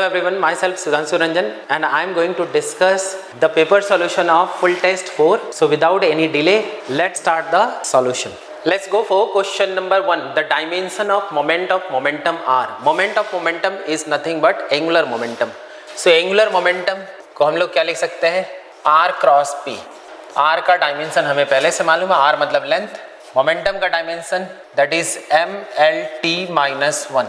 Hello everyone, myself Sudhanshu Ranjan and I am going to discuss the paper solution of full test 4. So without any delay, let's start the solution. Let's go for question number 1. The dimension of momentum R. Moment of momentum is nothing but angular momentum. So angular momentum को हम लोग क्या लिख सकते हैं? R cross P. R का dimension हमें पहले से मालूम है, R मतलब लेंथ. मोमेंटम का डायमेंशन दैट इज MLT-1.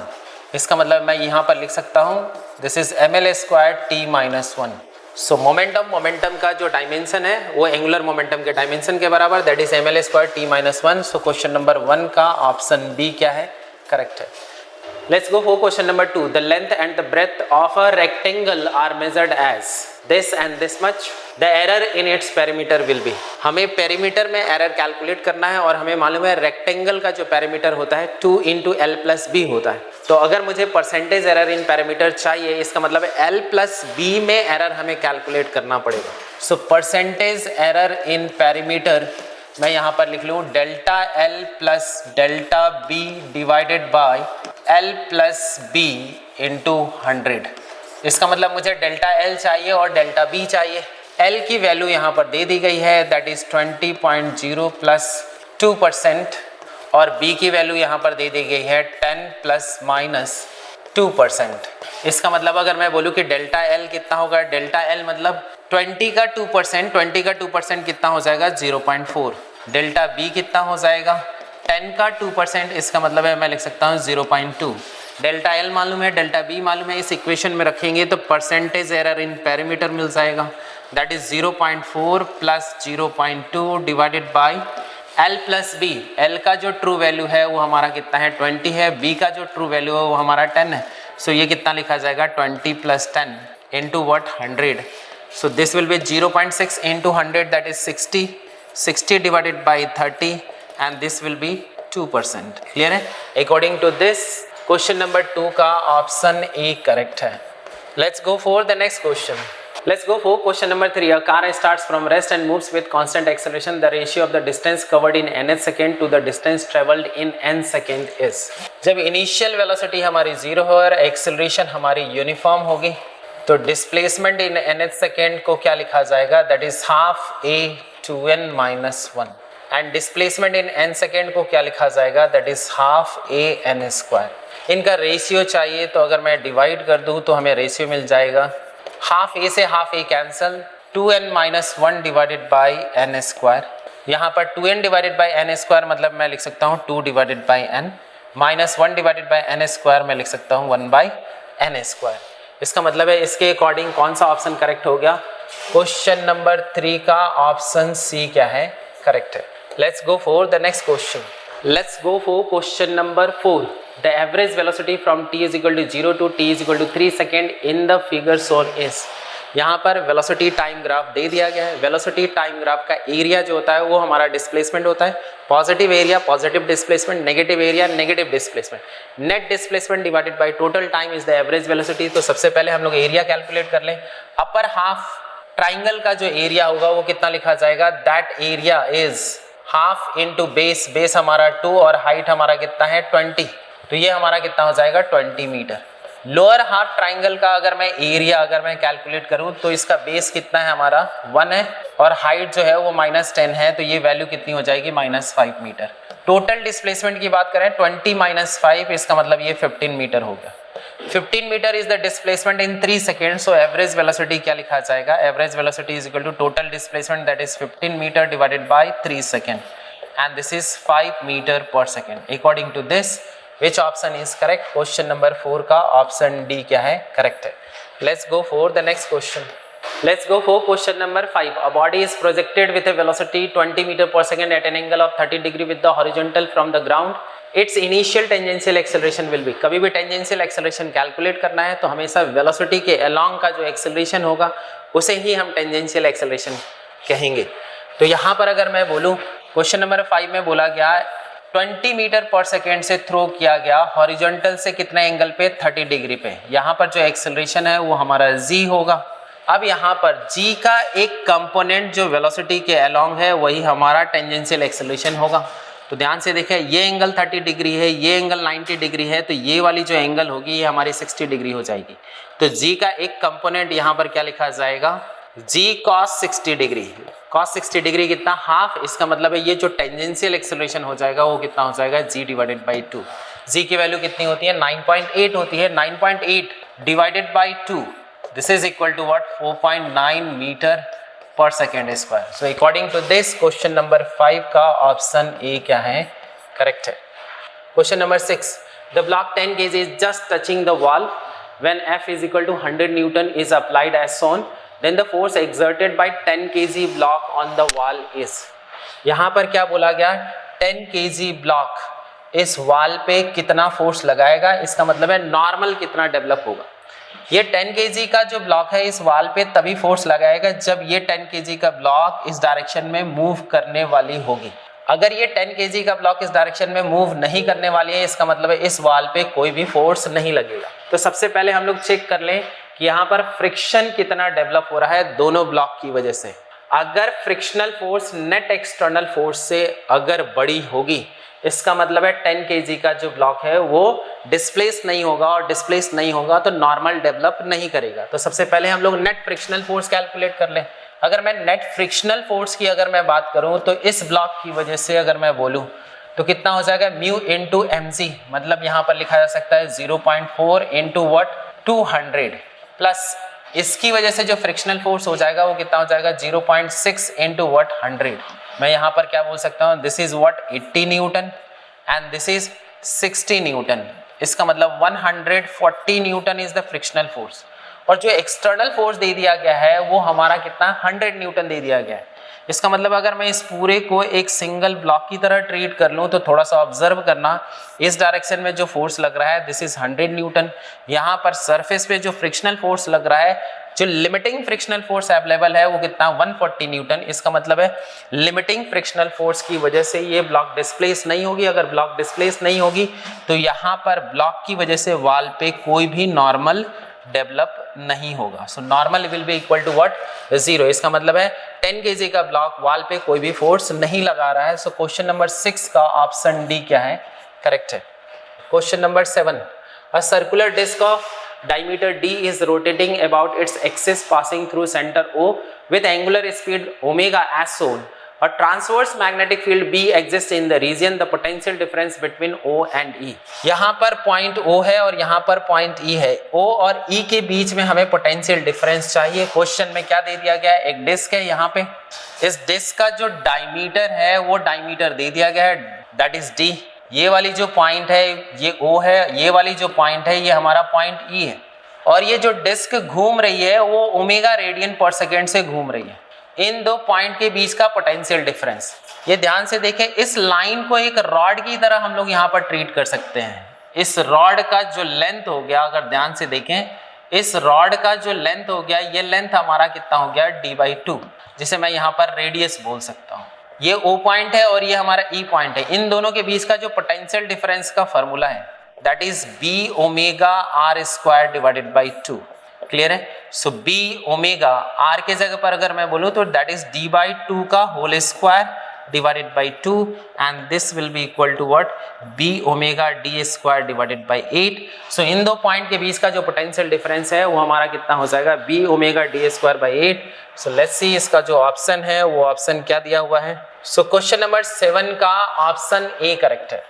इसका मतलब मैं यहाँ पर लिख सकता हूँ this is ML²T-1. So momentum का जो डायमेंशन है वो एंगुलर मोमेंटम के डायमेंशन के बराबर that is ML²T-1. So question number 1 का ऑप्शन बी क्या है? करेक्ट है. Let's go for question number 2. The length and the breadth of a rectangle are measured as this and this much. The error in its perimeter will be. हमें perimeter में error calculate करना है और हमें मालूम है rectangle का जो पेरीमीटर होता है 2 × L+B होता है. तो अगर मुझे परसेंटेज एरर इन पेरीमीटर चाहिए, इसका मतलब L+B में एरर हमें कैलकुलेट करना पड़ेगा. So percentage error in perimeter मैं यहाँ पर लिख लूँ delta L plus delta B divided by L+B into 100. इसका मतलब मुझे डेल्टा L चाहिए और डेल्टा B चाहिए. L की वैल्यू यहाँ पर दे दी गई है दैट इज 20.0 प्लस 2% और B की वैल्यू यहाँ पर दे दी गई है 10 प्लस माइनस 2%. इसका मतलब अगर मैं बोलूँ कि डेल्टा L कितना होगा, डेल्टा L मतलब 20 का 2% कितना हो जाएगा 0.4. डेल्टा B कितना हो जाएगा 10 का 2%, इसका मतलब है मैं लिख सकता हूँ 0.2. डेल्टा L मालूम है, डेल्टा B मालूम है, इस इक्वेशन में रखेंगे तो परसेंटेज एरर इन पेरीमीटर मिल जाएगा that is 0.4 plus 0.2 divided by L+B. L का जो ट्रू वैल्यू है वो हमारा कितना है 20 है, B का जो ट्रू वैल्यू है वो हमारा 10 है. सो ये कितना लिखा जाएगा 20 plus 10 into what 100. So this will be 0.6 into 100 that is 60. 60 divided by 30 and this will be 2%. Clear है? According to this, question number 2 का option A correct है. Let's go for the next question. Let's go for question number 3. A car starts from rest and moves with constant acceleration. The ratio of the distance covered in nth second to the distance traveled in n second is. जब initial velocity हमारी 0 हो और acceleration हमारी uniform होगी तो displacement in nth second को क्या लिखा जाएगा that is half a to n-1 and displacement in n second को क्या लिखा जाएगा that is half a n². इनका रेशियो चाहिए तो अगर मैं डिवाइड कर दूं तो हमें रेशियो मिल जाएगा हाफ a से half a cancel 2n-1 divided by n². यहाँ पर 2n डिवाइडेड बाय n² मतलब मैं लिख सकता हूँ 2 divided by n minus 1 divided by n² मैं लिख सकता हूँ 1 बाय n². इसका मतलब है इसके अकॉर्डिंग कौन सा ऑप्शन करेक्ट हो गया? क्वेश्चन नंबर 3 का ऑप्शन सी क्या है? करेक्ट है. Let's go for the next question. Let's go for question number 4. The average velocity from t = 0 to t = 3 second in the figure shown is. यहाँ पर velocity time graph दे दिया गया है. Velocity time graph का area जो होता है वो हमारा डिस्प्लेसमेंट होता है. Positive area positive displacement, negative area negative displacement. Net displacement divided by total time is the average velocity. तो सबसे पहले हम लोग एरिया कैलकुलेट कर लें. अपर हाफ ट्राइंगल का जो एरिया होगा वो कितना लिखा जाएगा that area is half into base. Base हमारा 2 और हाइट हमारा कितना है 20. तो ये हमारा कितना हो जाएगा 20 मीटर. लोअर हाफ ट्राइंगल का अगर मैं एरिया कैलकुलेट करूं तो इसका बेस कितना है हमारा 1 है और हाइट जो है वो -10 है. तो ये वैल्यू कितनी हो जाएगी -5 मीटर. टोटल डिस्प्लेसमेंट की बात करें 20 - 5 इसका मतलब ये 15 मीटर हो गया. 15 metre is the displacement in 3 second. So average velocity क्या लिखा जाएगा? Average velocity is equal to total displacement that is 15 metre divided by 3 second and this is 5 metre पर second. According to this which option is correct? Question number 4 का option D क्या है? Correct है. Let's go for the next question. Let's go for question number 5. A body is projected with a velocity 20 meter per second at an angle of 30 degree with the horizontal from the ground. Its initial tangential acceleration will be. कभी भी tangential acceleration calculate करना है तो हमेशा velocity के along का जो acceleration होगा उसे ही हम tangential acceleration कहेंगे. तो यहाँ पर अगर मैं बोलूँ क्वेश्चन नंबर 5 में बोला गया 20 मीटर पर सेकेंड से थ्रो किया गया हॉरिजॉन्टल से कितने एंगल पे 30 डिग्री पे. यहाँ पर जो एक्सेलरेशन है वो हमारा g होगा. अब यहाँ पर g का एक कंपोनेंट जो वेलोसिटी के अलोंग है वही हमारा टेंजेंशियल एक्सेलरेशन होगा. तो ध्यान से देखें, ये एंगल 30 डिग्री है, ये एंगल 90 डिग्री है, तो ये वाली जो एंगल होगी ये हमारी 60 डिग्री हो जाएगी। तो g का एक कंपोनेंट यहाँ पर क्या लिखा जाएगा, g cos 60 degree. cos 60 degree कितना, हाफ। इसका मतलब है ये जो टेंजेंशियल एक्सेलरेशन हो जाएगा वो कितना हो जाएगा, g डिवाइडेड बाई 2। g की वैल्यू कितनी होती है, 9.8 होती है। 9.8 डिवाइडेड by 2, this is equal to what, 4.9 metre पर second square. So according to this question number 5 का ऑप्शन ए क्या है, करेक्ट है। Question number 6, the block 10 kg is just touching the wall when F is equal to 100 Newton is applied as shown, then the force exerted by 10 kg block on the wall is। यहाँ पर क्या बोला गया, 10 kg block इस wall पे कितना force लगाएगा, इसका मतलब है नॉर्मल कितना डेवलप होगा। ये 10 kg का जो ब्लॉक है इस वॉल पे तभी फोर्स लगाएगा जब ये 10 kg का ब्लॉक इस डायरेक्शन में मूव करने वाली होगी। अगर ये 10 kg का ब्लॉक इस डायरेक्शन में मूव नहीं करने वाली है, इसका मतलब है इस वॉल पे कोई भी फोर्स नहीं लगेगा। तो सबसे पहले हम लोग चेक कर लें कि यहाँ पर फ्रिक्शन कितना डेवलप हो रहा है दोनों ब्लॉक की वजह से। अगर frictional force net external force से अगर बड़ी होगी, इसका मतलब है 10 kg का जो ब्लॉक है वो डिस्प्लेस नहीं होगा, और डिस्प्लेस नहीं होगा तो नॉर्मल डेवलप नहीं करेगा। तो सबसे पहले हम लोग नेट फ्रिक्शनल फोर्स कैलकुलेट कर लें। अगर मैं नेट फ्रिक्शनल फोर्स की अगर मैं बात करूं तो इस ब्लॉक की वजह से अगर मैं बोलूं तो कितना हो जाएगा, म्यू इंटू mg, मतलब यहाँ पर लिखा जा सकता है 0.4 इंटू वट 200, प्लस इसकी वजह से जो फ्रिक्शनल फोर्स हो जाएगा वो कितना हो जाएगा 0.6 इंटू वट 100। मैं यहाँ पर क्या बोल सकता हूँ, this is what 80 Newton and this is 60 Newton. इसका मतलब 140 Newton is the frictional force, और जो एक्सटर्नल फोर्स दे दिया गया है वो हमारा कितना 100 न्यूटन दे दिया गया है। इसका मतलब अगर मैं इस पूरे को एक सिंगल ब्लॉक की तरह ट्रीट कर लूँ तो थोड़ा सा ऑब्जर्व करना, इस डायरेक्शन में जो फोर्स लग रहा है दिस इज 100 न्यूटन। यहाँ पर सरफेस पे जो फ्रिक्शनल फोर्स लग रहा है, जो लिमिटिंग फ्रिक्शनल फोर्स अवेलेबल है वो कितना 140 न्यूटन। इसका मतलब है लिमिटिंग फ्रिक्शनल फोर्स की वजह से ये ब्लॉक डिस्प्लेस नहीं होगी। अगर ब्लॉक डिस्प्लेस नहीं होगी तो यहाँ पर ब्लॉक की वजह से वॉल पे कोई भी नॉर्मल डेवलप नहीं होगा। So normal will be equal to what, 0। इसका मतलब है 10 kg का ब्लॉक वॉल पे कोई भी फोर्स नहीं लगा रहा है। सो क्वेश्चन नंबर 6 का ऑप्शन डी क्या है, करेक्ट है। Question number 7, a circular disc of diameter d is rotating about its axis passing through center O with angular speed omega as shown. A transverse magnetic field B exists in the region. The potential difference between O and E. यहाँ पर point O है और यहाँ पर point E है। O और E के बीच में हमें पोटेंशियल डिफरेंस चाहिए। क्वेश्चन में क्या दे दिया गया है, एक डिस्क है यहाँ पे, इस डिस्क का जो डायमीटर है वो डायमीटर दे दिया गया है, दैट इज D। ये वाली जो पॉइंट है ये O है, ये वाली जो पॉइंट है ये हमारा पॉइंट E है, और ये जो डिस्क घूम रही है वो ओमेगा रेडियन पर सेकेंड से घूम रही है। इन दो पॉइंट के बीच का पोटेंशियल डिफरेंस, ये ध्यान से देखें, इस लाइन को एक रॉड की तरह हम लोग यहाँ पर ट्रीट कर सकते हैं। इस रॉड का जो लेंथ हो गया, अगर ध्यान से देखें, इस रॉड का जो लेंथ हो गया, ये लेंथ हमारा कितना हो गया d/2, जिसे मैं यहाँ पर रेडियस बोल सकता हूँ। ये O पॉइंट है और ये हमारा E पॉइंट है। इन दोनों के बीच का जो पोटेंशियल डिफरेंस का फॉर्मूला है that is B omega R square divided by 2। Clear है? सो B ओमेगा R के जगह पर अगर मैं बोलूं तो दैट इज d/2 का whole square divided by 2 and this will be equal to what, B omega D square divided by 8। so इन दो पॉइंट के बीच का जो पोटेंशियल डिफरेंस है वो हमारा कितना हो जाएगा, B omega D square by 8। so let's see इसका जो ऑप्शन है वो ऑप्शन क्या दिया हुआ है। so क्वेश्चन नंबर 7 का ऑप्शन ए करेक्ट है।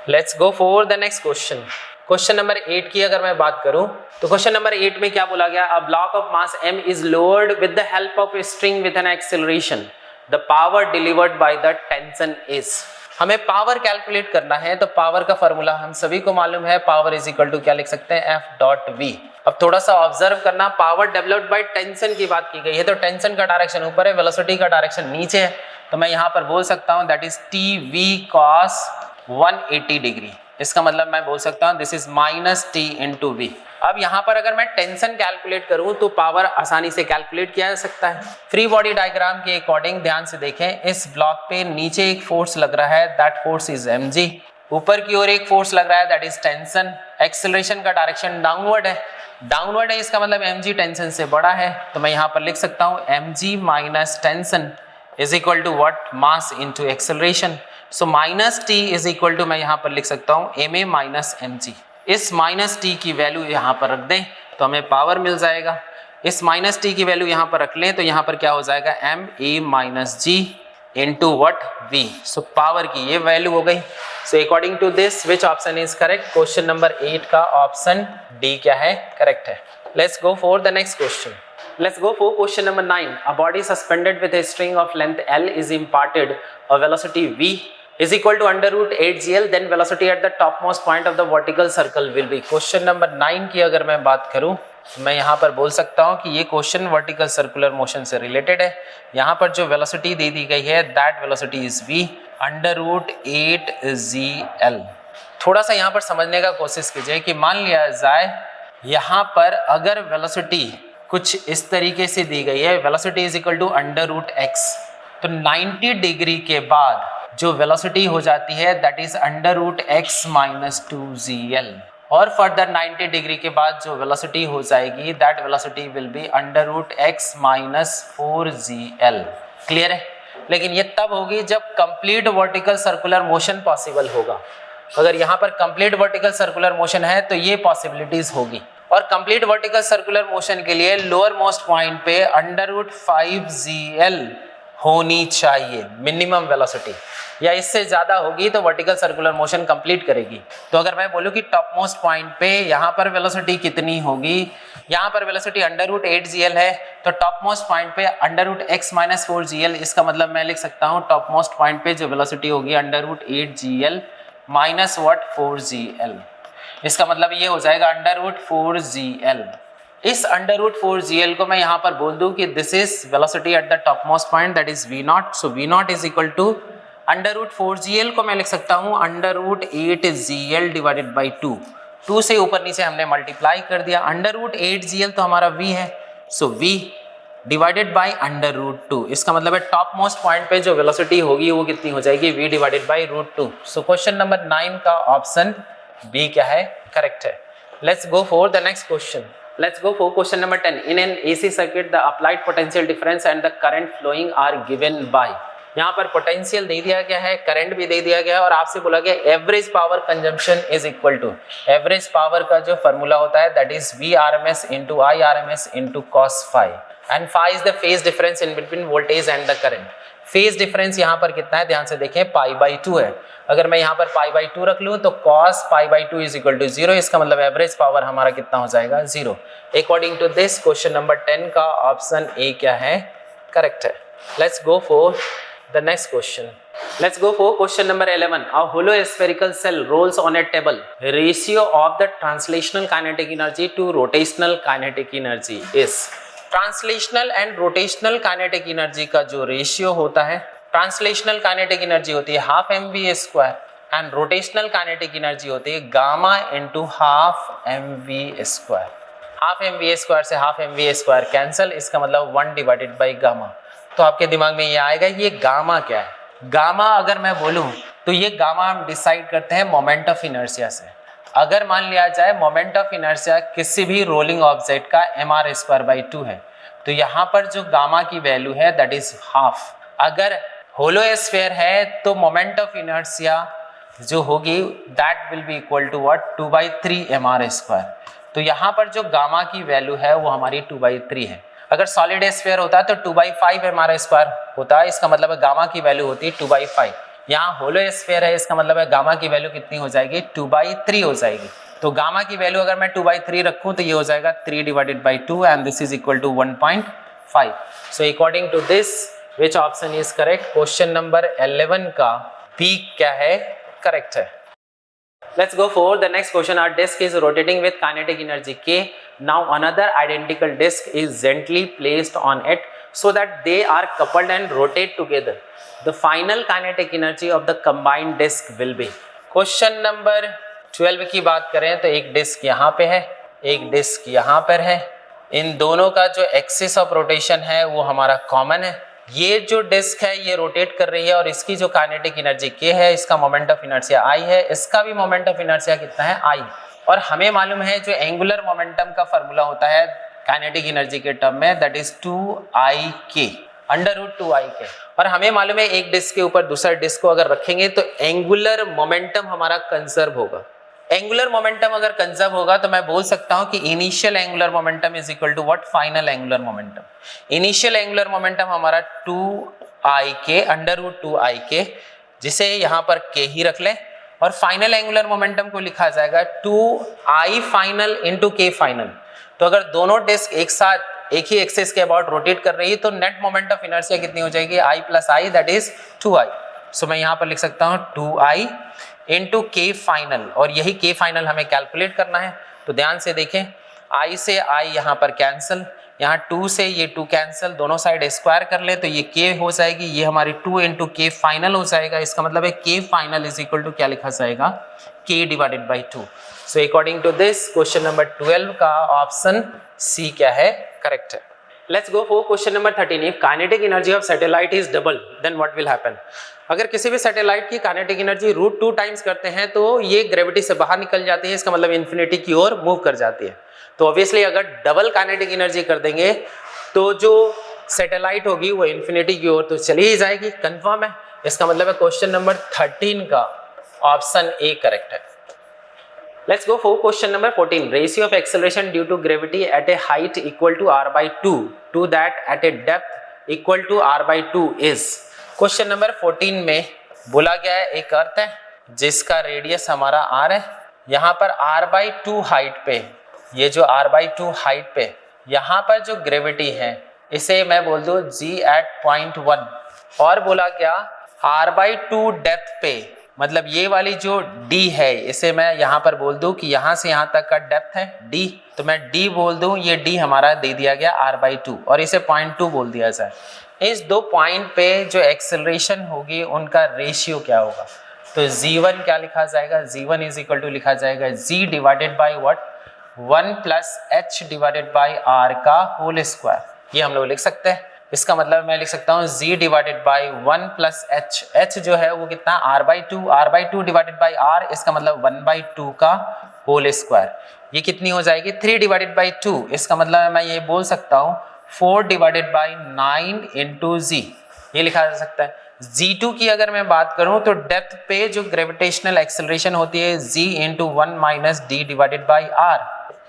let's go for the next question। Question number 8 की अगर मैं बात करूं तो क्वेश्चन नंबर 8 में क्या बोला गया, a block of mass m is lowered with the help of a string with an acceleration, the power delivered by the tension is। हमें पावर कैलकुलेट करना है तो पावर का फॉर्मूला हम सभी को मालूम है, पावर इज इक्वल टू क्या लिख सकते हैं, F.V। अब थोड़ा सा ऑब्जर्व करना, पावर डेवलप्ड बाय टेंशन की बात की गई है तो टेंशन का डायरेक्शन ऊपर है, वेलोसिटी का डायरेक्शन नीचे है, तो मैं यहाँ पर बोल सकता हूँ that is TV cos 180 degree. इसका मतलब मैं बोल सकता हूँ this is -T into V। अब यहाँ पर अगर मैं टेंशन कैलकुलेट करूँ तो पावर आसानी से कैलकुलेट किया जा सकता है। फ्री बॉडी डायग्राम के अकॉर्डिंग ध्यान से देखें, इस ब्लॉक पे नीचे एक फोर्स लग रहा है दैट फोर्स इज mg, ऊपर की ओर एक फोर्स लग रहा है दैट इज टेंशन। एक्सेलरेशन का डायरेक्शन डाउनवर्ड है, डाउनवर्ड है इसका मतलब mg टेंशन से बड़ा है, तो मैं यहाँ पर लिख सकता हूँ mg minus tension is equal to what, mass into acceleration. So minus T is equal to, मैं यहाँ पर लिख सकता हूँ ma माइनस mg। इस माइनस टी की वैल्यू यहाँ पर रख दें तो हमें पावर मिल जाएगा। इस माइनस टी की वैल्यू यहाँ पर रख लें तो यहाँ पर क्या हो जाएगा, ma minus g into what v। So power की ये वैल्यू हो गई। So according to this which option is correct, question number 8 का ऑप्शन डी क्या है, करेक्ट है। Let's go for the next question. Let's go for question number 9. A body suspended with a string of length L is imparted a velocity v is equal to under root 8 gl, then velocity at the topmost point of the vertical circle will be। Question number 9 की अगर मैं बात करूं तो मैं यहाँ पर बोल सकता हूँ कि ये क्वेश्चन वर्टिकल सर्कुलर मोशन से रिलेटेड है। यहाँ पर जो वेलोसिटी दे दी गई है that velocity is v under root 8 gl। थोड़ा सा यहाँ पर समझने का कोशिश कीजिए कि मान लिया जाए यहाँ पर अगर वेलोसिटी कुछ इस तरीके से दी गई है, velocity is equal to under root X, तो 90 डिग्री के बाद जो वेलोसिटी हो जाती है that is under root X minus 2gl, और फर्दर 90 डिग्री के बाद जो वेलोसिटी हो जाएगी that velocity will be under root X minus 4gl। Clear है? लेकिन ये तब होगी जब complete vertical circular motion possible होगा। अगर यहाँ पर कंप्लीट वर्टिकल सर्कुलर मोशन है तो ये पॉसिबिलिटीज होगी, और कंप्लीट वर्टिकल सर्कुलर मोशन के लिए लोअर मोस्ट पॉइंट पे अंडर रूट 5gl होनी चाहिए मिनिमम वेलोसिटी, या इससे ज़्यादा होगी तो वर्टिकल सर्कुलर मोशन कंप्लीट करेगी। तो अगर मैं बोलूँ कि टॉप मोस्ट पॉइंट पे यहाँ पर वेलोसिटी कितनी होगी, यहाँ पर वेलोसिटी अंडर रूट 8gl है, तो टॉप मोस्ट पॉइंट पे under root X minus 4gl, इसका मतलब मैं लिख सकता हूँ टॉप मोस्ट पॉइंट पे जो वेलोसिटी होगी under root 8gl minus what 4gl। इसका मतलब ये हो जाएगा अंडर रूट 4gl। इस अंडर रूट 4gl को मैं यहाँ पर बोल दूँ कि this is velocity at the top most point that is v0। So v0 is equal to under root 4gl को मैं लिख सकता हूँ under root 8gl divided by 2 से ऊपर नीचे हमने मल्टीप्लाई कर दिया। अंडर रूट 8gl तो हमारा v है, so v divided by under root 2। इसका मतलब है टॉप मोस्ट पॉइंट पे जो वेलोसिटी होगी वो कितनी हो जाएगी, v divided by root 2। So question number 9 का ऑप्शन बी क्या है, करेक्ट है। Let's go for the next question. Let's go for question number 10। In an AC circuit the applied potential difference and the current flowing are given by. यहाँ पर potential दे दिया गया है, current भी दे दिया गया है, और आपसे बोला गया average power consumption is equal to, average power का जो फॉर्मूला होता है that is VRMS into IRMS into cos phi, and phi is the phase difference in between voltage and the current. Phase difference यहाँ पर कितना है, ध्यान से देखें, π/2 है। अगर मैं यहाँ पर π/2 रख लूँ तो cos π/2 इज इक्वल टू 0, इसका मतलब एवरेज पावर हमारा कितना हो जाएगा, 0। According to this question number 10 का ऑप्शन ए क्या है, करेक्ट है। Let's go for the next question. Let's go for question number 11. A hollow spherical cell rolls on a table. Ratio of the translational kinetic energy to rotational kinetic energy is। Translational and rotational kinetic energy का जो ratio होता है, translational kinetic energy होती है half mv² and rotational kinetic energy होती है gamma into half mv²। Half mv² से half mv² cancel, इसका मतलब 1 डिवाइडेड बाई गामा। तो आपके दिमाग में ये आएगा ये गामा क्या है। गामा अगर मैं बोलूँ तो ये गामा हम डिसाइड करते हैं मोमेंट ऑफ इनर्शिया से। अगर मान लिया जाए मोमेंट ऑफ इनर्शिया किसी भी रोलिंग ऑब्जेक्ट का mr²/2 है, तो यहाँ पर जो गामा की वैल्यू है दैट इज हाफ। अगर होलो स्फीयर है तो मोमेंट ऑफ इनर्शिया जो होगी that will be equal to what, 2/3 mr²। तो यहाँ पर जो गामा की वैल्यू है वो हमारी 2/3 है। अगर सॉलिड स्फीयर होता है तो 2/5 mr² होता है, इसका मतलब है गामा की वैल्यू होती है 2/5। यहाँ होलो स्फीयर है, इसका मतलब है गामा की वैल्यू कितनी हो जाएगी, 2/3 हो जाएगी। तो गामा की वैल्यू अगर मैं 2/3 रखूं तो ये हो जाएगा 3 divided by 2 and this is equal to 1.5। So according to this which option is correct, question number 11 का बी क्या है, करेक्ट है। Let's go for the next question. Our disk is rotating with kinetic energy K. Now another identical disk is gently placed on it so that they are coupled and rotate together. The final kinetic energy of the combined disk will be। Question number 12 की बात करें तो एक disc यहाँ पे है, एक disc यहाँ पर है। इन दोनों का जो एक्सिस ऑफ रोटेशन है वो हमारा कॉमन है। ये जो डिस्क है ये रोटेट कर रही है और इसकी जो काइनेटिक एनर्जी K है, इसका मोमेंट ऑफ इनर्शिया I है, इसका भी मोमेंट ऑफ इनर्शिया कितना है, I। और हमें मालूम है जो एंगुलर मोमेंटम का फार्मूला होता है काइनेटिक एनर्जी के टर्म में दैट इज 2IK। √2i के। और हमें मालूम है एक डिस्क के ऊपर दूसरा डिस्क को अगर रखेंगे तो एंगुलर मोमेंटम हमारा कंजर्व होगा। एंगुलर मोमेंटम अगर कंजर्व होगा तो मैं बोल सकता हूं कि initial angular momentum is equal to what, final angular momentum. Initial angular momentum हमारा 2i के √2i के, जिसे यहां पर k ही रख लें, और फाइनल एंगुलर मोमेंटम को लिखा जाएगा 2i final into k final. तो अगर दोनों डिस्क एक साथ एक ही एक्सिस के अबाउट रोटेट कर रही है तो नेट मोमेंट ऑफ इनर्शिया कितनी हो जाएगी, i plus I, that is 2i। सो मैं यहाँ पर लिख सकता हूँ 2i इंटू k फाइनल, और यही k फाइनल हमें कैलकुलेट करना है। तो ध्यान से देखें, i से i यहाँ पर कैंसिल, यहाँ 2 से ये 2 कैंसिल, दोनों साइड स्क्वायर कर ले तो ये k हो जाएगी, ये हमारी 2 इंटू k फाइनल हो जाएगा। इसका मतलब है k final is equal to क्या लिखा जाएगा, k divided by 2। So according to this question number 12 का ऑप्शन सी क्या है, करेक्ट है। Let's go for question number 13। If kinetic energy of satellite is double then what will happen. अगर किसी भी सैटेलाइट की काइनेटिक एनर्जी √2 टाइम्स करते हैं तो ये ग्रेविटी से बाहर निकल जाती है, इसका मतलब इन्फिनिटी की ओर मूव कर जाती है। तो ऑब्वियसली अगर डबल काइनेटिक एनर्जी कर देंगे तो जो सैटेलाइट होगी वो इन्फिनिटी की ओर तो चली ही जाएगी, कंफर्म है। इसका मतलब है क्वेश्चन नंबर 13 का ऑप्शन ए करेक्ट है। Let's go for question number 14. Ratio of acceleration due to gravity at a height equal to r/2 to that at a depth equal to r/2 is. Question number 14 में बोला गया है एक अर्थ है जिसका radius हमारा r है, यहाँ पर r/2 हाइट पे, ये जो r/2 हाइट पे यहाँ पर जो ग्रेविटी है इसे मैं बोल दूँ g at 0.1, और बोला गया r/2 डेप्थ पे, मतलब ये वाली जो d है इसे मैं यहाँ पर बोल दूं कि यहाँ से यहाँ तक का डेप्थ है d, तो मैं d बोल दूं, ये d हमारा दे दिया गया r/2 और इसे 0.2 बोल दिया जाए। इस दो पॉइंट पे जो एक्सेलरेशन होगी उनका रेशियो क्या होगा, तो g1 क्या लिखा जाएगा, g1 इज इक्वल टू लिखा जाएगा g divided by what, 1 plus h divided by r का होल स्क्वायर, ये हम लोग लिख सकते हैं। इसका मतलब मैं लिख सकता हूँ g divided by 1 plus h, h जो है वो कितना r/2 डिवाइडेड बाई r, इसका मतलब 1/2 का होल स्क्वायर, ये कितनी हो जाएगी 3 डिवाइडेड बाई 2, इसका मतलब मैं ये बोल सकता हूँ 4 डिवाइडेड बाई 9 इंटू जी, ये लिखा जा सकता है। g2 की अगर मैं बात करूँ तो डेप्थ पे जो ग्रेविटेशनल एक्सेलरेशन होती है g into 1 minus D divided by r,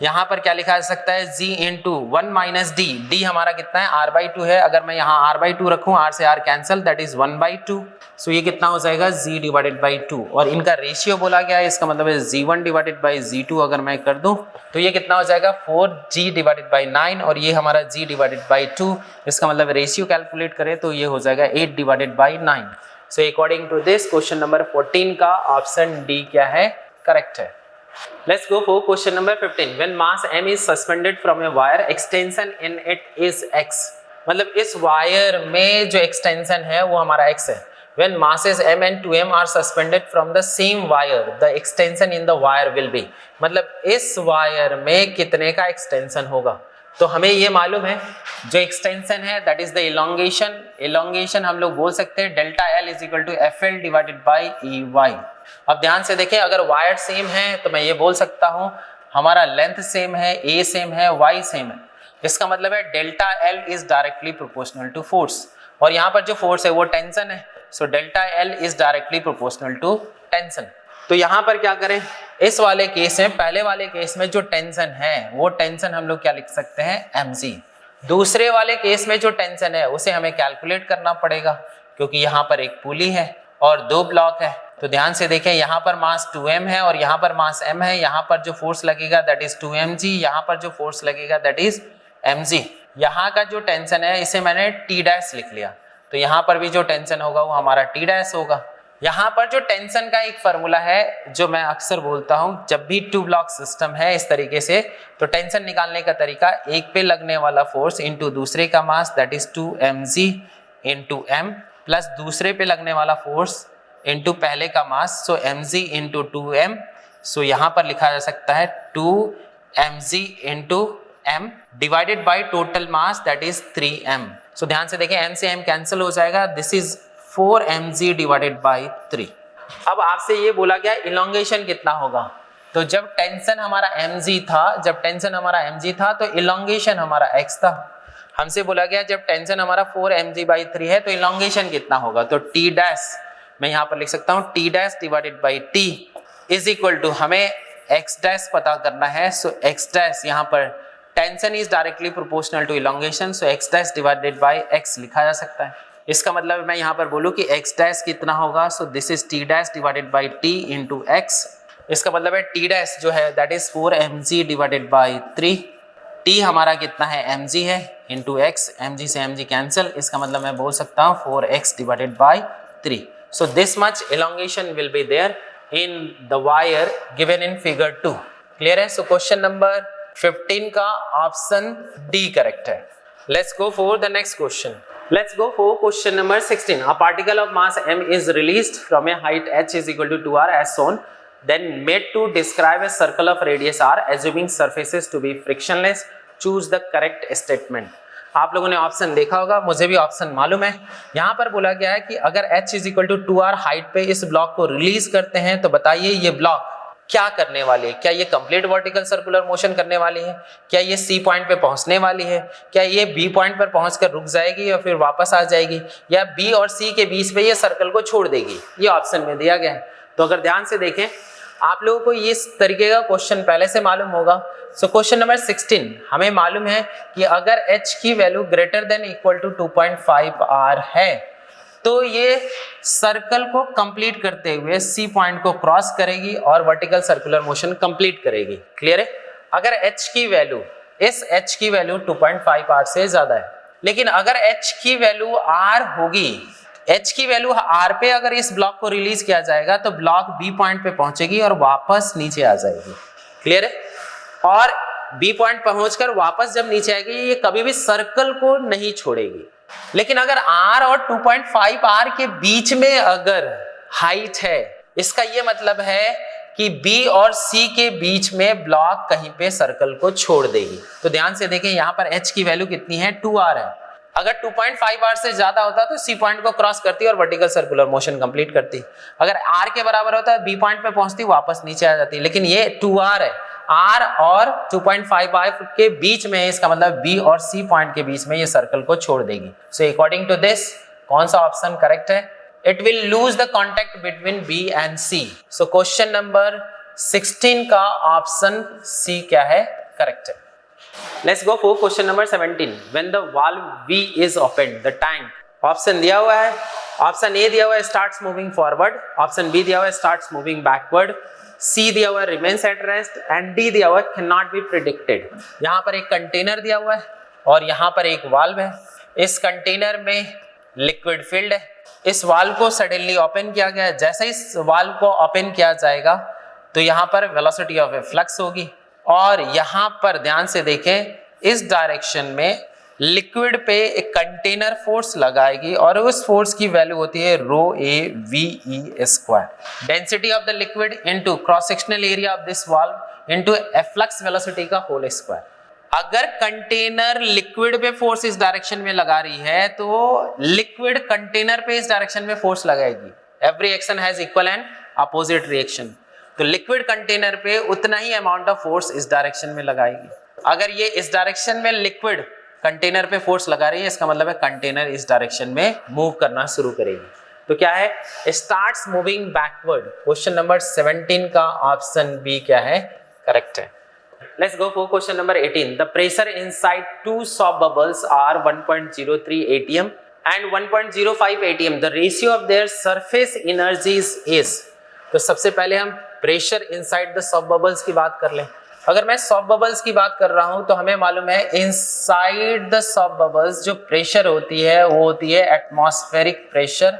यहाँ पर क्या लिखा जा सकता है g into 1 minus D, D हमारा कितना है r/2 है, अगर मैं यहाँ r/2 रखूँ, r से r कैंसिल, दैट इज 1/2, सो ये कितना हो जाएगा g डिवाइडेड बाई 2, और इनका रेशियो बोला गया है, इसका मतलब है g1 डिवाइडेड बाई g2 अगर मैं कर दूं तो ये कितना हो जाएगा 4g डिवाइडेड बाई 9, और ये हमारा g डिवाइडेड बाई 2, इसका मतलब रेशियो कैलकुलेट करें तो ये हो जाएगा 8 divided by 9। So according to this question number 14 का ऑप्शन डी क्या है, करेक्ट है। Let's go for question number 15. When mass m is suspended from a wire, extension in it is x. मतलब इस वायर में जो एक्सटेंशन है वो हमारा x है। When masses m and 2m are suspended from the same wire, the extension in the wire will be. मतलब इस वायर में कितने का एक्सटेंशन होगा, तो हमें ये मालूम है जो एक्सटेंशन है that is the elongation, elongation हम लोग बोल सकते हैं delta L is equal to F L divided by E Y. अब ध्यान से देखें, अगर वायर सेम है तो मैं ये बोल सकता हूँ हमारा लेंथ सेम है, ए सेम है, वाई सेम है, इसका मतलब है delta L is directly proportional to force, और यहाँ पर जो फोर्स है वो टेंशन है, so delta L is directly proportional to tension. तो यहाँ पर क्या करें, इस वाले केस में, पहले वाले केस में जो टेंशन है वो टेंशन हम लोग क्या लिख सकते हैं mg, दूसरे वाले केस में जो टेंशन है उसे हमें कैलकुलेट करना पड़ेगा क्योंकि यहाँ पर एक पुली है और दो ब्लॉक है। तो ध्यान से देखें, यहाँ पर मास 2m है और यहाँ पर मास m है, यहाँ पर जो फोर्स लगेगा दैट इज 2mg, यहाँ पर जो फोर्स लगेगा दैट इज mg। यहाँ का जो टेंशन है इसे मैंने t डैश लिख लिया, तो यहाँ पर भी जो टेंशन होगा वो हमारा t डैश होगा। यहाँ पर जो टेंशन का एक फार्मूला है जो मैं अक्सर बोलता हूँ, जब भी 2 ब्लॉक सिस्टम है इस तरीके से, तो टेंशन निकालने का तरीका एक पे लगने वाला फोर्स इंटू दूसरे का mass that is 2mg into m, plus दूसरे पे लगने वाला फोर्स इंटू पहले का मास, सो mg इंटू 2m, सो यहाँ पर लिखा जा सकता है 2mg into m divided by total mass that is 3m। सो ध्यान से देखें, m से m कैंसिल हो जाएगा, this is 4mg divided by 3। अब आपसे ये बोला गया इलोंगेशन कितना होगा, तो जब टेंशन हमारा mg था, जब टेंशन हमारा mg था तो इलोंगेशन हमारा x था। हमसे बोला गया जब टेंशन हमारा 4mg/3 है तो इलॉन्गेशन कितना होगा, तो टी डैश मैं यहाँ पर लिख सकता हूँ T dash divided by T is equal to, हमें एक्स डैश पता करना है, सो एक्स डैश यहाँ पर tension is directly proportional to elongation, so X dash divided by X लिखा जा सकता है। इसका मतलब मैं यहाँ पर बोलूँ कि एक्स डैश कितना होगा, so this is T dash divided by T into X. इसका मतलब है टी डैश जो है that is 4mg divided by 3, T हमारा कितना है mg है इंटू एक्स, mg से mg कैंसिल, इसका मतलब मैं बोल सकता हूँ 4x divided by 3। So this much elongation will be there in the wire given in figure 2। Clear है? सो क्वेश्चन नंबर 15 का ऑप्शन डी करेक्ट है। Let's go for the next question. Let's go for question number 16. A particle of mass m is released from a height h is equal to 2r as shown, then made to describe a circle of radius r, assuming surfaces to be frictionless. Choose the correct statement. आप लोगों ने option देखा होगा, मुझे भी option मालूम है। यहाँ पर बोला गया है कि अगर h is equal to 2r height पे इस ब्लॉक को रिलीज करते हैं तो बताइए ये ब्लॉक क्या करने वाली है, क्या ये कंप्लीट वर्टिकल सर्कुलर मोशन करने वाली है, क्या ये सी पॉइंट पे पहुंचने वाली है, क्या ये बी पॉइंट पर पहुंचकर रुक जाएगी या फिर वापस आ जाएगी, या बी और सी के बीच में ये सर्कल को छोड़ देगी, ये ऑप्शन में दिया गया है। तो अगर ध्यान से देखें आप लोगों को इस तरीके का क्वेश्चन पहले से मालूम होगा। सो क्वेश्चन नंबर 16 हमें मालूम है कि अगर h की value greater than equal to 2.5 r है तो ये सर्कल को कंप्लीट करते हुए सी पॉइंट को क्रॉस करेगी और वर्टिकल सर्कुलर मोशन कंप्लीट करेगी। क्लियर है? अगर h की वैल्यू, इस h की वैल्यू 2.5 r से ज्यादा है, लेकिन अगर h की वैल्यू r होगी, h की वैल्यू r पे अगर इस ब्लॉक को रिलीज किया जाएगा तो ब्लॉक b पॉइंट पे पहुंचेगी और वापस नीचे आ जाएगी। क्लियर है? और b पॉइंट पहुंचकर वापस जब नीचे आएगी ये कभी भी सर्कल को नहीं छोड़ेगी। लेकिन अगर r और 2.5 r के बीच में अगर हाइट है, इसका ये मतलब है कि b और c के बीच में ब्लॉक कहीं पे सर्कल को छोड़ देगी। तो ध्यान से देखें यहाँ पर h की वैल्यू कितनी है, 2r है। अगर 2.5 r से ज्यादा होता तो सी पॉइंट को क्रॉस करती और वर्टिकल सर्कुलर मोशन कंप्लीट करती। अगर r के बराबर होता है बी पॉइंट पे पहुंचती वापस नीचे आ जाती, लेकिन ये 2r है, r और 2.5 r के बीच में है, इसका मतलब b और c पॉइंट के बीच में ये सर्कल को छोड़ देगी। सो अकॉर्डिंग टू दिस कौन सा ऑप्शन करेक्ट है? It will lose the contact between b and c। So question number 16 का ऑप्शन c क्या है? करेक्ट है। Let's go for question number 17. When the valve V is opened, the tank, option दिया हुआ है, option A दिया हुआ है starts moving forward, option B दिया हुआ है starts moving backward, सी दिया हुआ है remains at rest and D दिया हुआ है cannot be predicted। यहाँ पर एक कंटेनर दिया हुआ है और यहाँ पर एक वाल्व है। इस कंटेनर में लिक्विड फिल्ड है, इस वाल्व को सडनली ओपन किया गया है। जैसे इस वाल्व को ओपन किया जाएगा तो यहाँ पर वेलोसिटी ऑफ ए फ्लक्स होगी और यहाँ पर ध्यान से देखें इस डायरेक्शन में लिक्विड पे एक कंटेनर फोर्स लगाएगी और उस फोर्स की वैल्यू होती है rho A V E square, density of the liquid into cross sectional area of this valve into flux velocity का होल स्क्वायर। अगर कंटेनर लिक्विड पे फोर्स इस डायरेक्शन में लगा रही है तो लिक्विड कंटेनर पे इस डायरेक्शन में फोर्स लगाएगी। Every action has equal and opposite reaction, तो लिक्विड कंटेनर पे उतना ही अमाउंट ऑफ फोर्स इस डायरेक्शन में लगाएगी। अगर ये इस डायरेक्शन में लिक्विड कंटेनर पे फोर्स लगा रही है, इसका मतलब है कंटेनर इस डायरेक्शन में मूव करना शुरू करेगी। तो क्या है? Starts moving backward. Question number 17 का ऑप्शन बी क्या है? करेक्ट है। Let's go for question number 18। The pressure inside two soft bubbles are 1.03 atm and 1.05 atm। The ratio of their surface energies is. तो सबसे पहले हम pressure inside the soft bubbles की बात कर लें। अगर मैं सॉफ्ट बबल्स की बात कर रहा हूं तो हमें मालूम है इनसाइड द सॉफ्ट बबल्स जो प्रेशर होती है वो होती है atmospheric pressure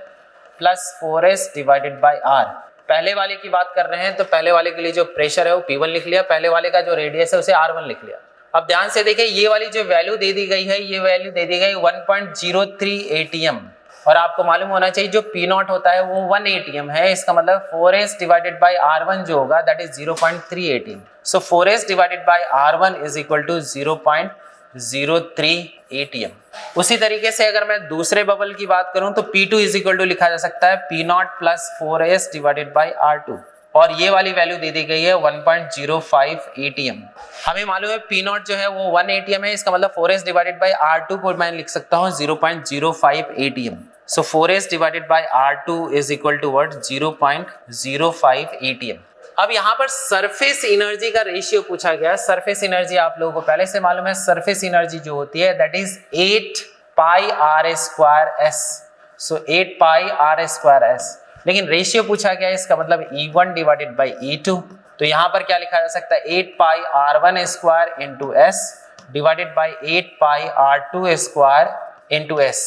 plus 4s divided by r। पहले वाले की बात कर रहे हैं तो पहले वाले के लिए जो प्रेशर है वो P1 लिख लिया, पहले वाले का जो रेडियस है उसे R1 लिख लिया। अब ध्यान से देखिए ये वाली जो वैल्यू दे दी गई है ये वैल्यू दे दी गई 1.03 atm और आपको मालूम होना चाहिए जो P0 होता है वो 1 atm है, इसका मतलब 4s डिवाइडेड बाय R1 जो होगा that is 0.3 atm। So 4s divided by R1 is equal to 0.03 atm। उसी तरीके से अगर मैं दूसरे बबल की बात करूं तो P2 इज इक्वल टू लिखा जा सकता है P0 plus 4s divided bye R2 और ये वाली वैल्यू दे दी गई है 1.05 ATM। हमें मालूम है P नॉट जो है वो 1 ATM है, इसका मतलब 4s डिवाइडेड बाई R2 को मैं लिख सकता हूँ 0.05 ATM। So 4s divided by R2 is equal to what 0.05 ATM। अब यहाँ पर सरफेस एनर्जी का रेशियो पूछा गया। सरफेस एनर्जी आप लोगों को पहले से मालूम है, सरफेस एनर्जी जो होती है that is 8 pi R square S। So 8 pi R square S, लेकिन रेशियो पूछा गया है, इसका मतलब E1 डिवाइडेड बाई E2। तो यहाँ पर क्या लिखा जा सकता है 8 पाई R1 square into S divided by 8 pi R2 square into S।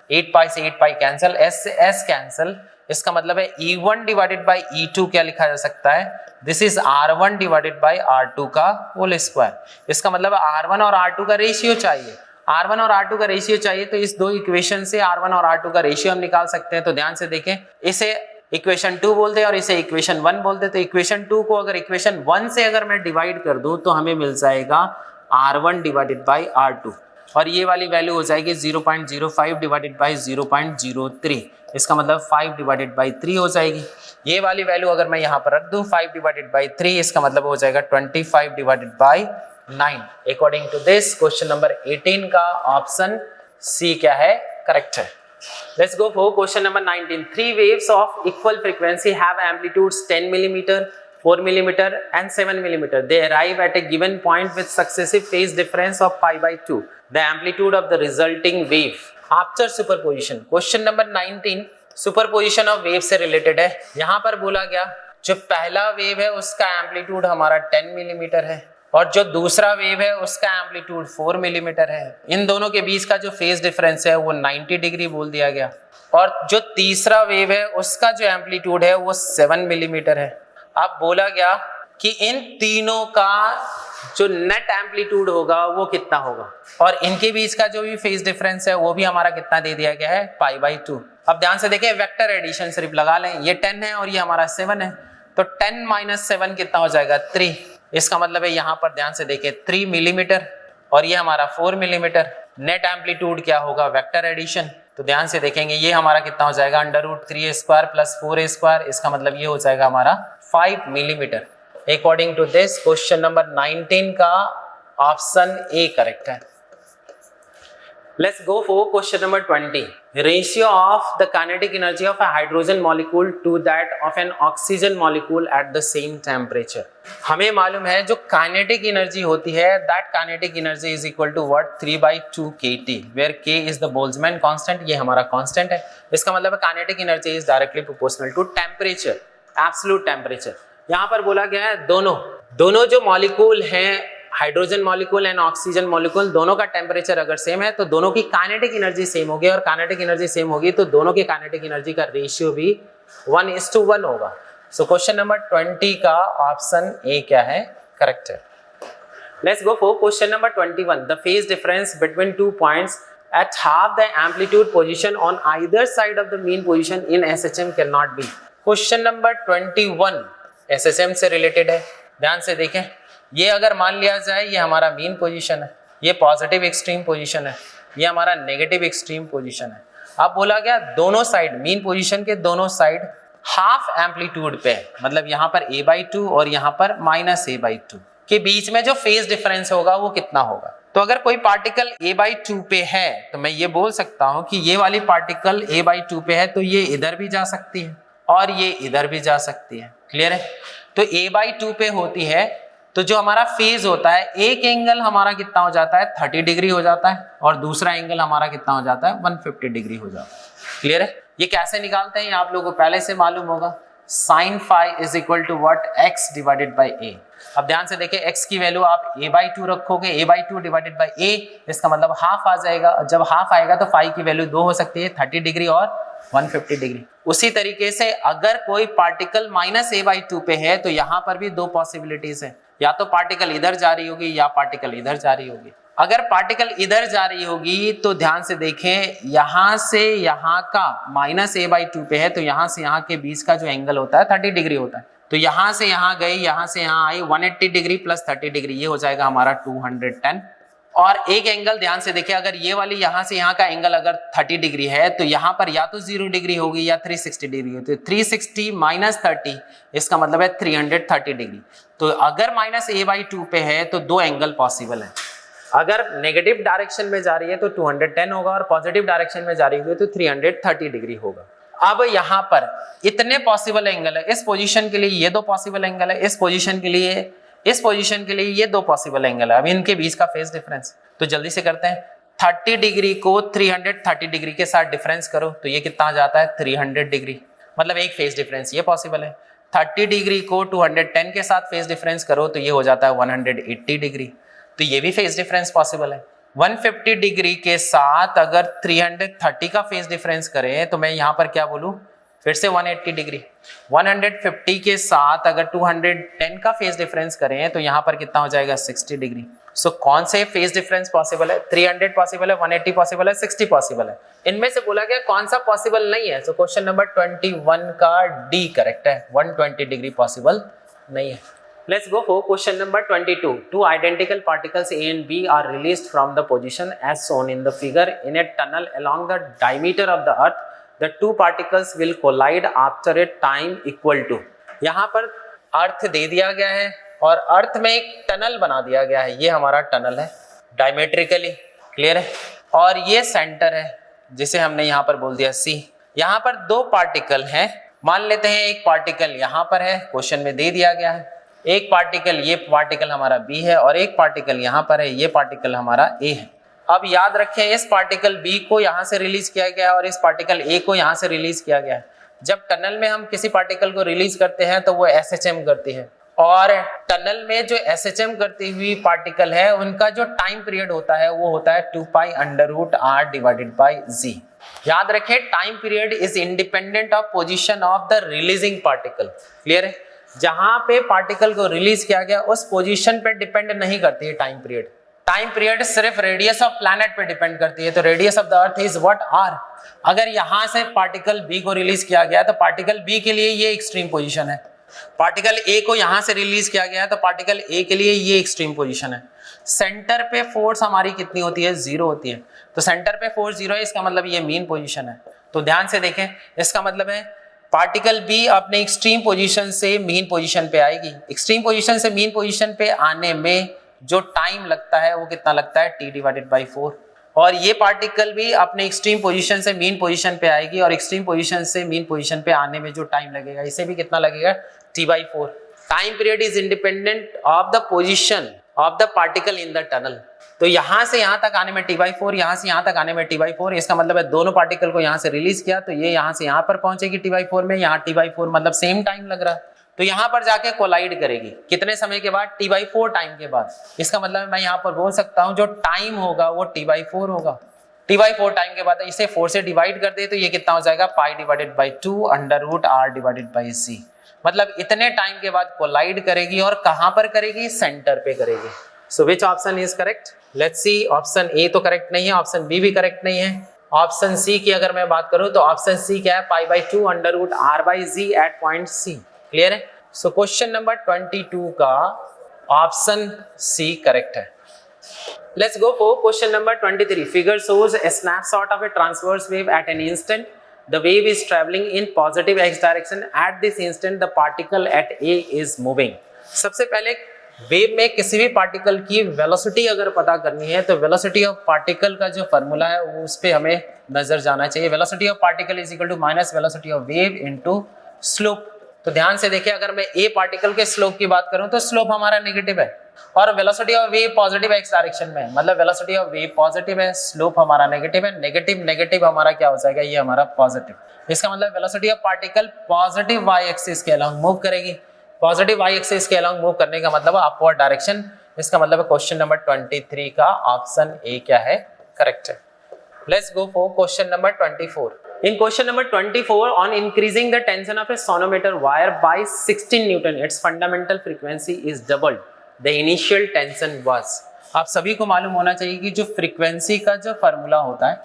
8 पाई से 8 पाई कैंसिल, S से S कैंसिल, इसका मतलब है E1 डिवाइडेड बाई E2 क्या लिखा जा सकता है, this is R1 divided by R2 का होल स्क्वायर। इसका मतलब R1 और R2 का रेशियो चाहिए, R1 और R2 का रेशियो चाहिए, तो इस दो इक्वेशन से R1 और R2 का रेशियो हम निकाल सकते हैं। तो ध्यान से देखें, इसे इक्वेशन 2 बोलते हैं और इसे इक्वेशन 1 बोलते हैं। तो इक्वेशन 2 को अगर इक्वेशन 1 से अगर मैं डिवाइड कर दूं तो हमें मिल जाएगा R1 डिवाइडेड बाई R2, और ये वाली वैल्यू हो जाएगी 0.05 डिवाइडेड बाई 0.03, इसका मतलब 5 डिवाइडेड बाई 3 हो जाएगी। ये वाली वैल्यू अगर मैं यहाँ पर रख दूं 5 डिवाइडेड बाई 3, इसका मतलब हो जाएगा 25 divided by 9। According to this question number 18 का ऑप्शन सी क्या है, करेक्ट है। Let's go for question number 19. Three waves of equal frequency have amplitudes 10 millimeter, 4 millimeter and 7 millimeter. They arrive at a given point with successive phase difference of pi by 2. The amplitude of the resulting wave after superposition. Question number 19 superposition of wave से related है। यहाँ पर बोला गया जो पहला wave है उसका एम्पलीट्यूड हमारा 10 मिलीमीटर है और जो दूसरा वेव है उसका एम्पलीट्यूड 4 मिलीमीटर है। इन दोनों के बीच का जो फेज डिफरेंस है वो 90 डिग्री बोल दिया गया, और जो तीसरा वेव है उसका जो एम्पलीट्यूड है वो 7 मिलीमीटर है। अब बोला गया कि इन तीनों का जो नेट एम्पलीट्यूड होगा वो कितना होगा, और इनके बीच का जो भी फेज डिफरेंस है वो भी हमारा कितना दे दिया गया है, पाई बाई 2। अब ध्यान से देखें, वेक्टर एडिशन सिर्फ लगा लें, ये 10 है और ये हमारा 7 है, तो 10 माइनस 7 कितना हो जाएगा, 3। इसका मतलब है यहाँ पर ध्यान से देखें 3 मिलीमीटर और ये हमारा 4 मिलीमीटर। नेट एम्पलीट्यूड क्या होगा, वेक्टर एडिशन, तो ध्यान से देखेंगे ये हमारा कितना हो जाएगा, √3 स्क्वायर प्लस 4 स्क्वायर, इसका मतलब ये हो जाएगा हमारा 5 millimetre. According to this question number 19 का ऑप्शन ए करेक्ट है। Let's go for question number 20. Ratio of the kinetic energy of a hydrogen molecule to that of an oxygen molecule at the same temperature. हमें मालूम है जो kinetic energy होती है that kinetic energy is equal to what 3/2 kT where K is the Boltzmann constant। ये हमारा constant है, इसका मतलब है kinetic energy is directly proportional to temperature, absolute temperature। यहाँ पर बोला गया है दोनों जो मॉलिक्यूल हैं, hydrogen molecule and oxygen molecule, दोनों का टेम्परेचर अगर सेम है तो दोनों की काइनेटिक एनर्जी सेम होगी, और काइनेटिक एनर्जी सेम होगी तो दोनों की काइनेटिक एनर्जी का रेशियो भी 1:1 होगा। सो क्वेश्चन नंबर 20 का ऑप्शन ए क्या है, करेक्ट है। Let's go for question number 21. The phase difference between 2 points at half the amplitude position on either side of the mean position in SHM cannot be. Question number 21 SHM से related है। ध्यान से देखें, ये अगर मान लिया जाए ये हमारा मीन पोजीशन है, ये पॉजिटिव एक्सट्रीम पोजीशन है, ये हमारा नेगेटिव एक्सट्रीम पोजीशन है। अब बोला गया दोनों साइड, मीन पोजीशन के दोनों साइड हाफ एम्पलीट्यूड पे है, मतलब यहाँ पर a/2 और यहाँ पर -a/2 के बीच में जो फेज डिफरेंस होगा वो कितना होगा। तो अगर कोई पार्टिकल a/2 पे है तो मैं ये बोल सकता हूँ कि ये वाली पार्टिकल a/2 पे है तो ये इधर भी जा सकती है और ये इधर भी जा सकती है। क्लियर है? तो a/2 पे होती है तो जो हमारा फेज होता है, एक एंगल हमारा कितना हो जाता है, 30 डिग्री हो जाता है, और दूसरा एंगल हमारा कितना हो जाता है, 150 डिग्री हो जाता है। क्लियर है? ये कैसे निकालते हैं ये आप लोगों को पहले से मालूम होगा। sin phi is equal to what, x divided by a। अब ध्यान से देखिए x की वैल्यू आप a/2 रखोगे, a/2 डिवाइडेड बाई a, इसका मतलब हाफ आ जाएगा। जब हाफ आएगा तो phi की वैल्यू 2 हो सकती है, 30 डिग्री और 150 डिग्री। उसी तरीके से अगर कोई पार्टिकल -a/2 पे है तो यहाँ पर भी 2 पॉसिबिलिटीज है, या तो पार्टिकल इधर जा रही होगी या पार्टिकल इधर जा रही होगी। अगर पार्टिकल इधर जा रही होगी तो ध्यान से देखें, यहाँ से यहाँ का -a/2 पे है तो यहाँ से यहाँ के बीच का जो एंगल होता है 30 डिग्री होता है। तो यहाँ से यहाँ गई, यहाँ से यहाँ आई, 180 डिग्री प्लस 30 डिग्री, ये हो जाएगा हमारा 210। और एक एंगल ध्यान से देखिए, अगर ये वाली यहाँ से यहाँ का एंगल अगर 30 डिग्री है तो यहाँ पर या तो 0 डिग्री होगी या 360 डिग्री होगी। तो 360 माइनस 30 इसका मतलब है 330 डिग्री। तो अगर -a/2 पे है तो दो एंगल पॉसिबल है। अगर नेगेटिव डायरेक्शन में जा रही है तो 210 होगा और पॉजिटिव डायरेक्शन में जा रही है तो 330 डिग्री होगा। अब यहाँ पर इतने पॉसिबल एंगल है, इस पोजीशन के लिए ये दो पॉसिबल एंगल है, इस पोजीशन के लिए ये दो पॉसिबल एंगल है। अब इनके बीच का फेज डिफरेंस तो जल्दी से करते हैं। 30 डिग्री को 330 डिग्री के साथ डिफरेंस करो तो ये कितना आ जाता है 300 डिग्री, मतलब एक फेज डिफरेंस ये पॉसिबल है। 30 डिग्री को 210 के साथ फेज डिफरेंस करो तो ये हो जाता है 180 डिग्री, तो ये भी फेज डिफरेंस पॉसिबल है। 150 डिग्री के साथ अगर 330 का फेज डिफरेंस करें तो मैं यहाँ पर क्या बोलूँ, फिर से 180 डिग्री। 150 के साथ अगर 210 का फेज डिफरेंस करें तो यहाँ पर कितना हो जाएगा 60 डिग्री। सो कौन से फेज डिफरेंस पॉसिबल है, 300 पॉसिबल है, 180 पॉसिबल है, 60 पॉसिबल है। इनमें से बोला गया कौन सा पॉसिबल नहीं है। सो क्वेश्चन नंबर 21 का डी करेक्ट है, 120 डिग्री पॉसिबल नहीं है। Let's go for question number 22. Two identical particles A and B are released from the position as shown in the figure in a tunnel along the diameter of the earth. The two particles will collide after a time equal to. यहाँ पर अर्थ दे दिया गया है और अर्थ में एक tunnel बना दिया गया है। ये हमारा टनल है डायमेट्रिकली, क्लियर है, और ये सेंटर है जिसे हमने यहाँ पर बोल दिया C। यहाँ पर दो पार्टिकल हैं, मान लेते हैं एक पार्टिकल यहाँ पर है, क्वेश्चन में दे दिया गया है। एक पार्टिकल, ये पार्टिकल हमारा B है और एक पार्टिकल यहाँ पर है, ये पार्टिकल हमारा A है। अब याद रखें इस पार्टिकल B को यहाँ से रिलीज किया गया है और इस पार्टिकल A को यहाँ से रिलीज किया गया है। जब टनल में हम किसी पार्टिकल को रिलीज करते हैं तो वो SHM करती है, और टनल में जो SHM करती हुई पार्टिकल है उनका जो टाइम पीरियड होता है वो होता है 2π√r डिवाइडेड बाय z। याद रखें time period is independent of position of the releasing particle, clear है। जहां पे पार्टिकल को रिलीज किया गया उस पोजीशन पे डिपेंड नहीं करती है टाइम पीरियड। टाइम पीरियड सिर्फ रेडियस ऑफ प्लैनेट पे डिपेंड करती है। तो radius of the earth is what r। अगर यहां से पार्टिकल B को रिलीज किया गया तो पार्टिकल B के लिए ये एक्सट्रीम पोजीशन है, पार्टिकल A को यहां से रिलीज किया गया है तो पार्टिकल A के लिए ये एक्सट्रीम पोजीशन है। सेंटर पे फोर्स हमारी कितनी होती है, 0 होती है। तो सेंटर पे फोर्स 0 है, इसका मतलब ये मीन पोजीशन है। तो ध्यान से देखें, इसका मतलब है पार्टिकल B अपने एक्सट्रीम पोजीशन से मीन पोजीशन पे आएगी। एक्सट्रीम पोजीशन से मीन पोजीशन पे आने में जो टाइम लगता है वो कितना लगता है, t/4। और ये पार्टिकल भी अपने एक्सट्रीम पोजीशन से मीन पोजीशन पे आएगी और एक्सट्रीम पोजीशन से मीन पोजीशन पे आने में जो टाइम लगेगा इसे भी कितना लगेगा, t/4। Time period is independent of the position of the particle in the tunnel. तो यहाँ से यहाँ तक आने में t/4, यहाँ से यहाँ तक आने में t/4। इसका मतलब है दोनों पार्टिकल को यहाँ से रिलीज किया तो ये यहाँ से यहाँ पर पहुंचेगी t/4 में, यहाँ t/4 मतलब सेम टाइम लग रहा है। तो यहाँ पर जाके कोलाइड करेगी कितने समय के बाद, t/4 टाइम के बाद। इसका मतलब मैं यहाँ पर बोल सकता हूँ जो टाइम होगा वो t/4 होगा। t/4 टाइम के बाद इसे 4 से डिवाइड कर दे तो ये कितना हो जाएगा, π/2 √r डिवाइडेड बाई c। मतलब इतने टाइम के बाद कोलाइड करेगी और कहाँ पर करेगी, सेंटर पे करेगी। So which option is correct, let's see. Option A तो करेक्ट नहीं है, ऑप्शन बी भी करेक्ट नहीं है। ऑप्शन सी की अगर मैं बात करूं तो ऑप्शन सी क्या है, π/2 √r/z एट पॉइंट सी, क्लियर है। सो क्वेश्चन नंबर 22 का ऑप्शन सी करेक्ट है। Let's go for question number 23। Figure shows a snapshot of a transverse wave at an instant. The wave is traveling in positive x direction. At this instant, the particle at A is moving. सबसे पहले wave में किसी भी particle की velocity अगर पता करनी है तो वेलोसिटी ऑफ पार्टिकल का जो फॉर्मूला है वो उस पे हमें नजर जाना चाहिए। Velocity of particle is equal to minus velocity of wave into slope. तो ध्यान से देखिए, अगर मैं ए पार्टिकल के स्लोप की बात करूं तो स्लोप हमारा नेगेटिव है और velocity of wave positive x direction में, मतलब वेलोसिटी ऑफ वेव पॉजिटिव है, स्लोप हमारा नेगेटिव है। नेगेटिव नेगेटिव हमारा क्या हो जाएगा, ये हमारा पॉजिटिव। इसका मतलब velocity of particle positive y axis के अलोंग मूव करेगी। पॉजिटिव वाई एक्सिस के अलोंग मूव करने का मतलब अपवर्ड डायरेक्शन। इसका मतलब क्वेश्चन नंबर 23 का ऑप्शन ए क्या है, करेक्ट है। Let's go for question number 24। In question number 24, on increasing the tension of a sonometer wire by 16 Newton, its fundamental frequency is doubled. The initial tension was. आप सभी को मालूम होना चाहिए कि जो फ्रीक्वेंसी का जो फार्मूला होता है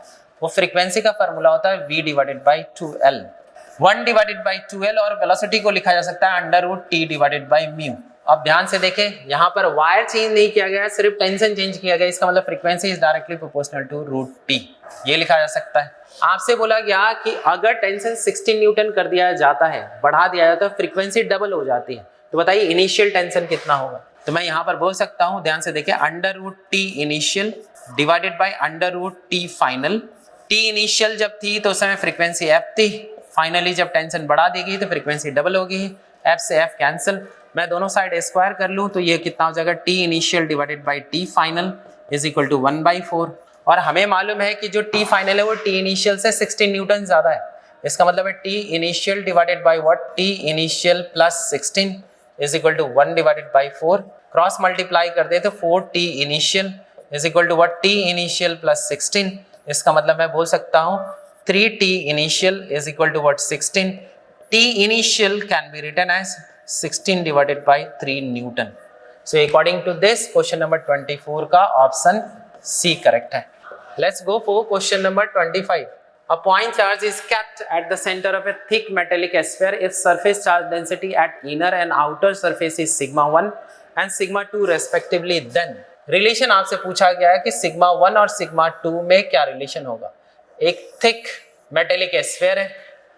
वो फ्रीक्वेंसी का फार्मूला होता है v/2l। 1/2l और वेलोसिटी को लिखा जा सकता है √t/μ। अब ध्यान से देखें, यहाँ पर वायर चेंज नहीं किया गया, सिर्फ टेंशन चेंज किया गया, इसका मतलब frequency is directly proportional to root T, ये लिखा जा सकता है। आपसे बोला गया कि अगर टेंशन 16 न्यूटन कर दिया जाता है, बढ़ा दिया जाता है, फ्रीक्वेंसी डबल हो जाती है, तो बताइए इनिशियल टेंशन कितना होगा। तो मैं यहाँ पर बोल सकता हूँ, ध्यान से देखिए, under root T initial divided by under root T final. T initial जब थी तो उस समय फ्रीक्वेंसी एफ थी, फाइनली जब टेंशन बढ़ा देगी तो फ्रीक्वेंसी डबल होगी, एफ से एफ कैंसिल, मैं दोनों साइड स्क्वायर कर लूँ तो ये कितना हो जाएगा, T initial divided by T final is equal to 1/4। और हमें मालूम है कि जो टी फाइनल है वो टी इनिशियल से 16 न्यूटन ज्यादा है, इसका मतलब है T initial divided by what, T initial plus 16 is equal to 1/4। Cross multiply कर दे तो 4t initial is equal to what, T initial plus 16, इसका मतलब मैं बोल सकता हूँ 3t initial is equal to what, 16। t initial can be written as 16 divided by 3 Newton. So according to this, question number 24 का option C correct है। Let's go for question number 25. A point charge is kept at the center of a thick metallic sphere if surface charge density at inner and outer surface is sigma 1 and sigma 2 respectively, then relation आपसे पूछा गया है कि sigma 1 और sigma 2 में क्या relation होगा। एक thick metallic sphere है,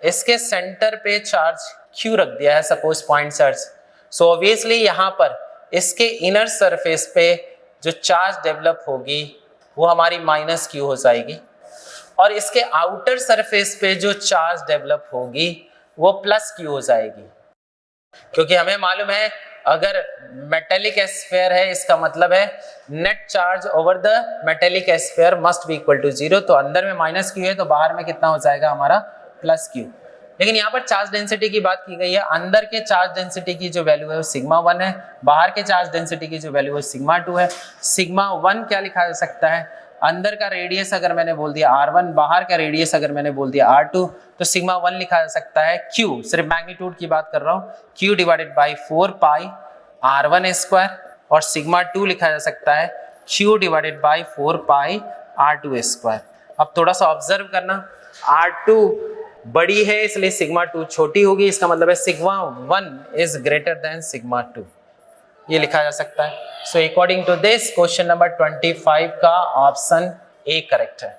इसके सेंटर पे चार्ज Q रख दिया है, suppose point charge. So obviously यहाँ पर इसके इनर सरफेस पे जो चार्ज डेवलप होगी वो हमारी माइनस Q हो जाएगी, और इसके आउटर सरफेस पे जो चार्ज डेवलप होगी वो प्लस Q हो जाएगी, क्योंकि हमें मालूम है अगर मेटेलिक स्फीयर है इसका मतलब है net charge over the metallic sphere must be equal to 0, तो अंदर में माइनस Q है तो बाहर में कितना हो जाएगा हमारा, प्लस Q। लेकिन यहाँ पर चार्ज डेंसिटी की बात की गई है, अंदर के चार्ज डेंसिटी की जो वैल्यू है वो सिग्मा 1 है, बाहर के चार्ज डेंसिटी की जो वैल्यू है सिग्मा 2 है। सिग्मा 1 क्या लिखा जा सकता है, अंदर का रेडियस अगर मैंने बोल दिया R1, बाहर का रेडियस अगर मैंने बोल दिया R2, तो सिग्मा 1 लिखा जा सकता है Q, सिर्फ मैग्नीट्यूड की बात कर रहा हूँ, Q divided by 4 pi R1 square, और सिग्मा 2 लिखा जा सकता है Q divided by 4 pi R2 square. अब थोड़ा सा ऑब्जर्व करना, R2 बड़ी है इसलिए सिग्मा 2 छोटी होगी, इसका मतलब है sigma 1 is greater than sigma 2, ये लिखा जा सकता है। So according to this question number 25 का ऑप्शन ए करेक्ट है।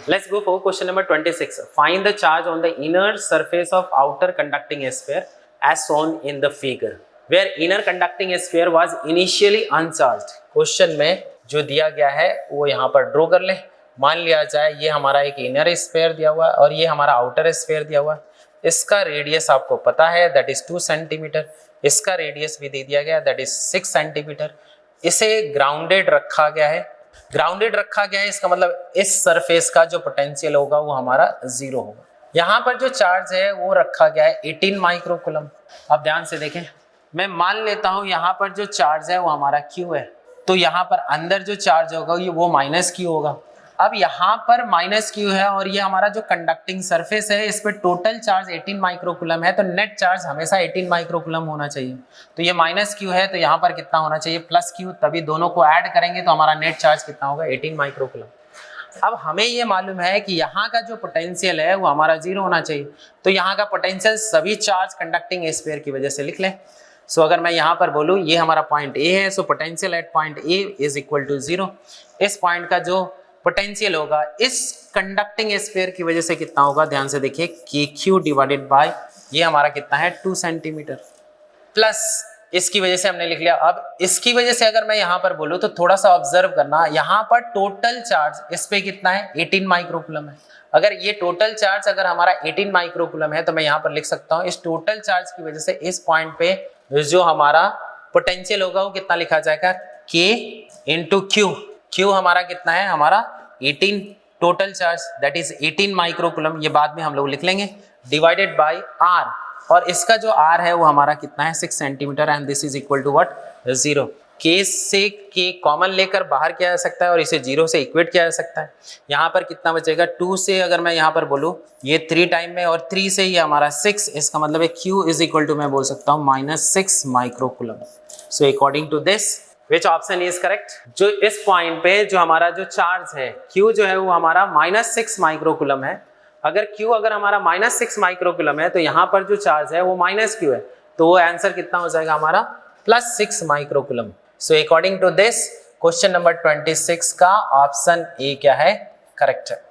Let's go for question number 26। Find the charge on the inner surface of outer conducting sphere as shown in the figure where inner conducting sphere was initially uncharged. Question में जो दिया गया है वो यहाँ पर draw कर ले। मान लिया जाए ये हमारा एक इनर स्फीयर दिया हुआ है और ये हमारा आउटर स्फीयर दिया हुआ है, इसका रेडियस आपको पता है दैट इज 2 सेंटीमीटर, इसका रेडियस भी दे दिया गया दैट इज 6 सेंटीमीटर। इसे ग्राउंडेड रखा गया है, ग्राउंडेड रखा गया है इसका मतलब इस सरफेस का जो पोटेंशियल होगा वो हमारा 0 होगा। यहाँ पर जो चार्ज है वो रखा गया है 18 माइक्रोकूलम। अब ध्यान से देखें, मैं मान लेता हूँ यहाँ पर जो चार्ज है वो हमारा Q है, तो यहाँ पर अंदर जो चार्ज होगा ये वो माइनस Q होगा। अब यहाँ पर माइनस Q है और ये हमारा जो कंडक्टिंग सरफेस है इस पे टोटल चार्ज 18 माइक्रोकूलम है, तो नेट चार्ज हमेशा 18 माइक्रोकूलम होना चाहिए। तो ये माइनस Q है तो यहाँ पर कितना होना चाहिए, प्लस Q, तभी दोनों को ऐड करेंगे तो हमारा नेट चार्ज कितना होगा, 18 माइक्रोकूलम। अब हमें ये मालूम है कि यहाँ का जो पोटेंशियल है वो हमारा 0 होना चाहिए, तो यहाँ का पोटेंशियल सभी चार्ज कंडक्टिंग स्फीयर की वजह से लिख लें। सो अगर मैं यहाँ पर बोलूँ ये हमारा पॉइंट ए है, so potential at point A is equal to 0। इस पॉइंट का जो पोटेंशियल होगा इस कंडक्टिंग स्फीयर की वजह से कितना होगा, ध्यान से देखिए, कि Q डिवाइडेड बाय ये हमारा कितना है 2 सेंटीमीटर, प्लस इसकी वजह से हमने लिख लिया। अब इसकी वजह से अगर मैं यहाँ पर बोलूँ तो थोड़ा सा ऑब्जर्व करना, यहाँ पर टोटल चार्ज इस पे कितना है, 18 माइक्रोकूलम है। अगर ये टोटल चार्ज अगर हमारा 18 माइक्रोकूलम है तो मैं यहाँ पर लिख सकता हूँ इस टोटल चार्ज की वजह से इस पॉइंट पे जो हमारा पोटेंशियल होगा वो कितना लिखा जाएगा, K इंटू Q हमारा कितना है, हमारा 18 total charge that is 18 microcoulomb, ये बाद में हम लोग लिख लेंगे, डिवाइडेड बाय R, और इसका जो R है वो हमारा कितना है 6 centimetre, and this is equal to what, 0। K से K कॉमन लेकर बाहर किया जा सकता है और इसे 0 से इक्वेट किया जा सकता है। यहाँ पर कितना बचेगा, 2 से अगर मैं यहाँ पर बोलूँ ये 3 टाइम में, और 3 से ही हमारा 6, इसका मतलब है Q इज इक्वल टू मैं बोल सकता हूँ -6 microcoulomb. So according to this which option is correct, जो इस पॉइंट पे जो हमारा जो चार्ज है Q जो है वो हमारा -6 माइक्रोकूलम है। अगर Q अगर हमारा -6 माइक्रोकूलम है तो यहाँ पर जो चार्ज है वो -Q है, तो वो आंसर कितना हो जाएगा हमारा plus 6 microcoulomb. So according to this question number 26 का ऑप्शन ए क्या है, करेक्ट है।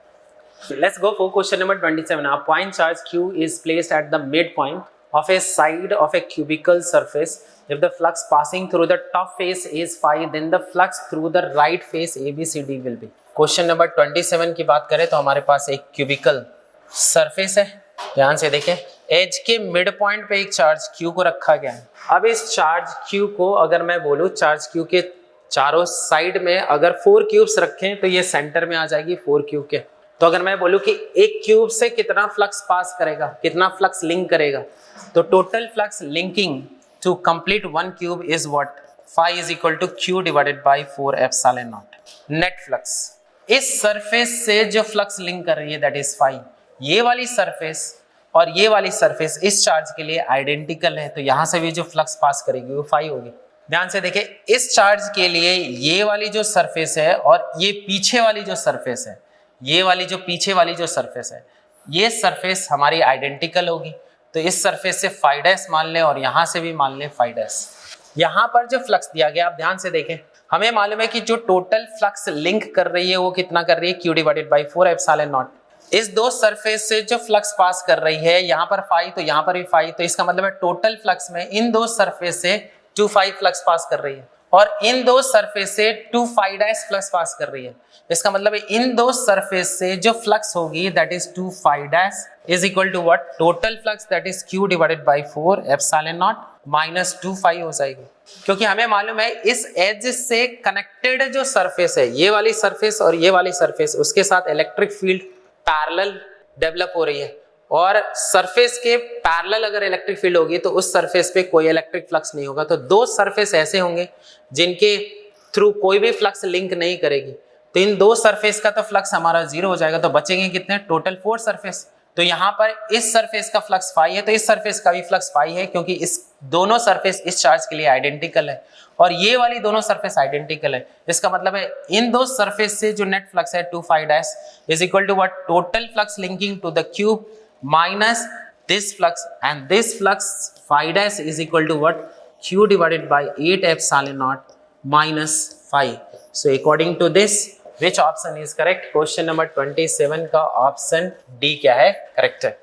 Let's go for question number 27. A point charge Q is placed at the midpoint of a side of a cubical surface. If the flux passing through the top face is phi, then the flux through the right face ABCD will be. Question number 27 की बात करें तो हमारे पास एक cubical surface है, ध्यान से देखें, एज के मिड पॉइंट पे एक चार्ज Q को रखा गया है। अब इस चार्ज Q को अगर मैं बोलूँ चार्ज Q के चारों साइड में अगर 4 क्यूब्स रखें तो ये सेंटर में आ जाएगी 4 क्यूब के। तो अगर मैं बोलूं कि एक क्यूब से कितना फ्लक्स पास करेगा, कितना फ्लक्स लिंक करेगा, तो total flux linking to complete one cube is what, phi is equal to Q divided by 4 epsilon naught. Net flux इस सरफेस से जो फ्लक्स लिंक कर रही है दैट इज फाई। ये वाली सरफेस और ये वाली सरफेस इस चार्ज के लिए आइडेंटिकल है, तो यहां से भी जो फ्लक्स पास करेगी वो फाई होगी। ध्यान से देखिए, इस चार्ज के लिए ये वाली जो सरफेस है और ये पीछे वाली जो सरफेस है, ये वाली जो पीछे वाली जो सरफेस है, ये सरफेस हमारी आइडेंटिकल होगी। तो इस सरफेस से फाई डैश मान लें और यहाँ से भी मान लें फाई डैश। यहाँ पर जो फ्लक्स दिया गया आप ध्यान से देखें, हमें मालूम है कि जो टोटल फ्लक्स लिंक कर रही है वो कितना कर रही है, Q divided by 4 epsilon not. इस दो सरफेस से जो फ्लक्स पास कर रही है, यहाँ पर फाई तो यहाँ पर भी फाई, तो इसका मतलब है टोटल फ्लक्स में इन दो सरफेस से 2 फाई फ्लक्स पास कर रही है और इन दो सरफेस से 2 फाई डैश फ्लक्स पास कर रही है। इसका मतलब है इन दो सरफेस से जो फ्लक्स होगी that is 2 phi dash is equal to what, total flux that is Q divided by 4 epsilon naught minus 2 phi हो जाएगी। क्योंकि हमें मालूम है इस एज से कनेक्टेड जो सरफेस है, ये वाली सरफेस और ये वाली सरफेस, उसके साथ इलेक्ट्रिक फील्ड पैरेलल डेवलप हो रही है और सरफेस के पैरेलल अगर इलेक्ट्रिक फील्ड होगी तो उस सरफेस पे कोई इलेक्ट्रिक फ्लक्स नहीं होगा। तो दो सरफेस ऐसे होंगे जिनके थ्रू कोई भी फ्लक्स लिंक नहीं करेगी, तो इन दो सरफेस का तो फ्लक्स हमारा 0 हो जाएगा। तो बचेंगे कितने, टोटल 4 सरफेस। तो यहाँ पर इस सरफेस का फ्लक्स फाई है तो इस सरफेस का भी फ्लक्स फाई है, क्योंकि इस दोनों सरफेस इस चार्ज के लिए आइडेंटिकल है और ये वाली दोनों सरफेस आइडेंटिकल है। इसका मतलब है इन दो सरफेस से जो नेट फ्लक्स है 2 phi dash is equal to what, total flux linking to the cube minus this flux, and this flux phi dash is equal to what, q divided by 8 epsilon naught minus phi. So according to this which option is correct? Question number 27 का option D क्या है, correct है।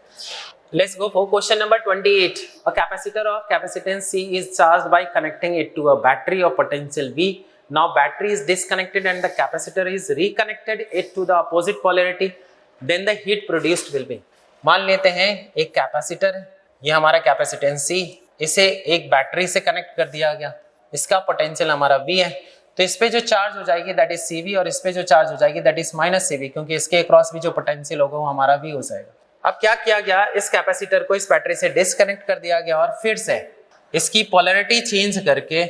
Let's go for question number 28. A capacitor of capacitance C is charged by connecting it to a battery of potential V. Now battery is disconnected and the capacitor is reconnected it to the opposite polarity. Then the heat produced will be. मान लेते हैं एक capacitor है, ये हमारा capacitance C, इसे एक battery से कनेक्ट कर दिया गया, इसका पोटेंशियल हमारा V है, तो इस पे जो चार्ज हो जाएगी दैट इज CV और इस पे जो चार्ज हो जाएगी दैट इज माइनस CV, क्योंकि इसके अक्रॉस भी जो पोटेंशियल होगा वो हमारा V हो जाएगा। अब क्या किया गया, इस कैपेसिटर को इस बैटरी से डिस्कनेक्ट कर दिया गया और फिर से इसकी पोलैरिटी चेंज करके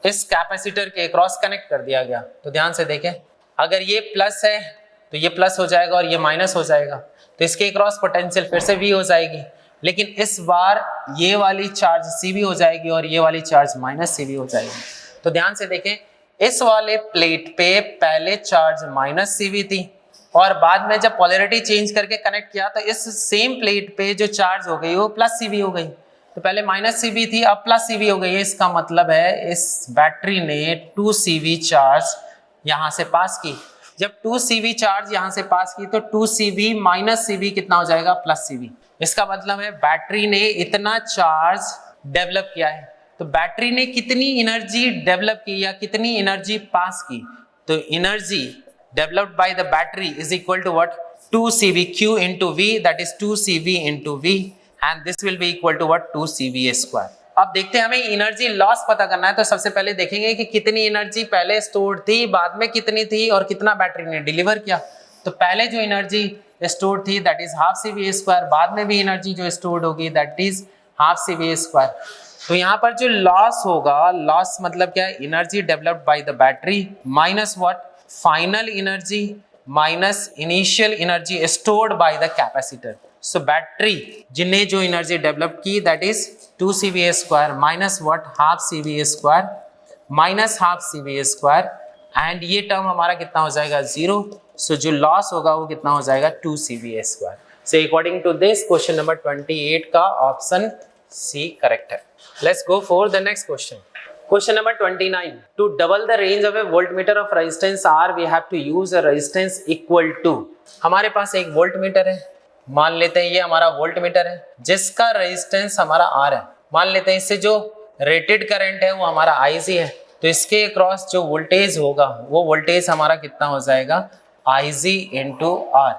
इस कैपेसिटर के अक्रॉस कनेक्ट कर दिया गया। तो ध्यान से देखें, अगर ये प्लस है तो ये प्लस हो जाएगा और ये माइनस हो जाएगा, तो इसके क्रॉस पोटेंशियल फिर से V हो जाएगी, लेकिन इस बार ये वाली चार्ज CV हो जाएगी और ये वाली चार्ज माइनस CV हो जाएगी। तो ध्यान से देखें, इस वाले प्लेट पे पहले चार्ज माइनस CV थी और बाद में जब पोलैरिटी चेंज करके कनेक्ट किया तो इस सेम प्लेट पे जो चार्ज हो गई वो प्लस CV हो गई। तो पहले माइनस CV थी, अब प्लस CV हो गई है। इसका मतलब है इस बैटरी ने 2 CV चार्ज यहाँ से पास की। जब 2 CV चार्ज यहाँ से पास की तो 2 CV माइनस CV कितना हो जाएगा, प्लस CV। इसका मतलब है बैटरी ने इतना चार्ज डेवलप किया है, तो बैटरी ने कितनी एनर्जी डेवलप की या कितनी एनर्जी पास की, तो energy developed by the battery is equal to what, 2 CV Q into V, that is 2 CV into V, and this will be equal to what, 2 CV square। अब देखते हैं, हमें एनर्जी लॉस पता करना है, तो सबसे पहले देखेंगे कि कितनी एनर्जी पहले स्टोर्ड थी, बाद में कितनी थी और कितना बैटरी ने डिलीवर किया। तो पहले जो एनर्जी स्टोर्ड थी that is half CV square, बाद में भी एनर्जी जो स्टोर्ड होगी that is half CV square. तो यहाँ पर जो लॉस होगा, लॉस मतलब क्या है, energy developed by the battery minus what, final energy minus initial energy stored by the capacitor. So battery जिन्हें जो एनर्जी डेवलप की that is 2 CV square minus what, half CV square minus half CV square, and ये term हमारा कितना हो जाएगा, 0। सो जो loss होगा वो कितना हो जाएगा, 2 CV square. So according to this question number 28 का ऑप्शन C करेक्ट है। Let's go for the next question. Question number 29. To double the range of a voltmeter of resistance R, we have to use a resistance equal to. हमारे पास एक voltmeter है, मान लेते हैं ये हमारा वोल्टमीटर है जिसका रेजिस्टेंस हमारा R है। मान लेते हैं इससे जो रेटेड करंट है वो हमारा IC है, तो इसके अक्रॉस जो वोल्टेज होगा वो वोल्टेज हमारा कितना हो जाएगा IC इंटू R।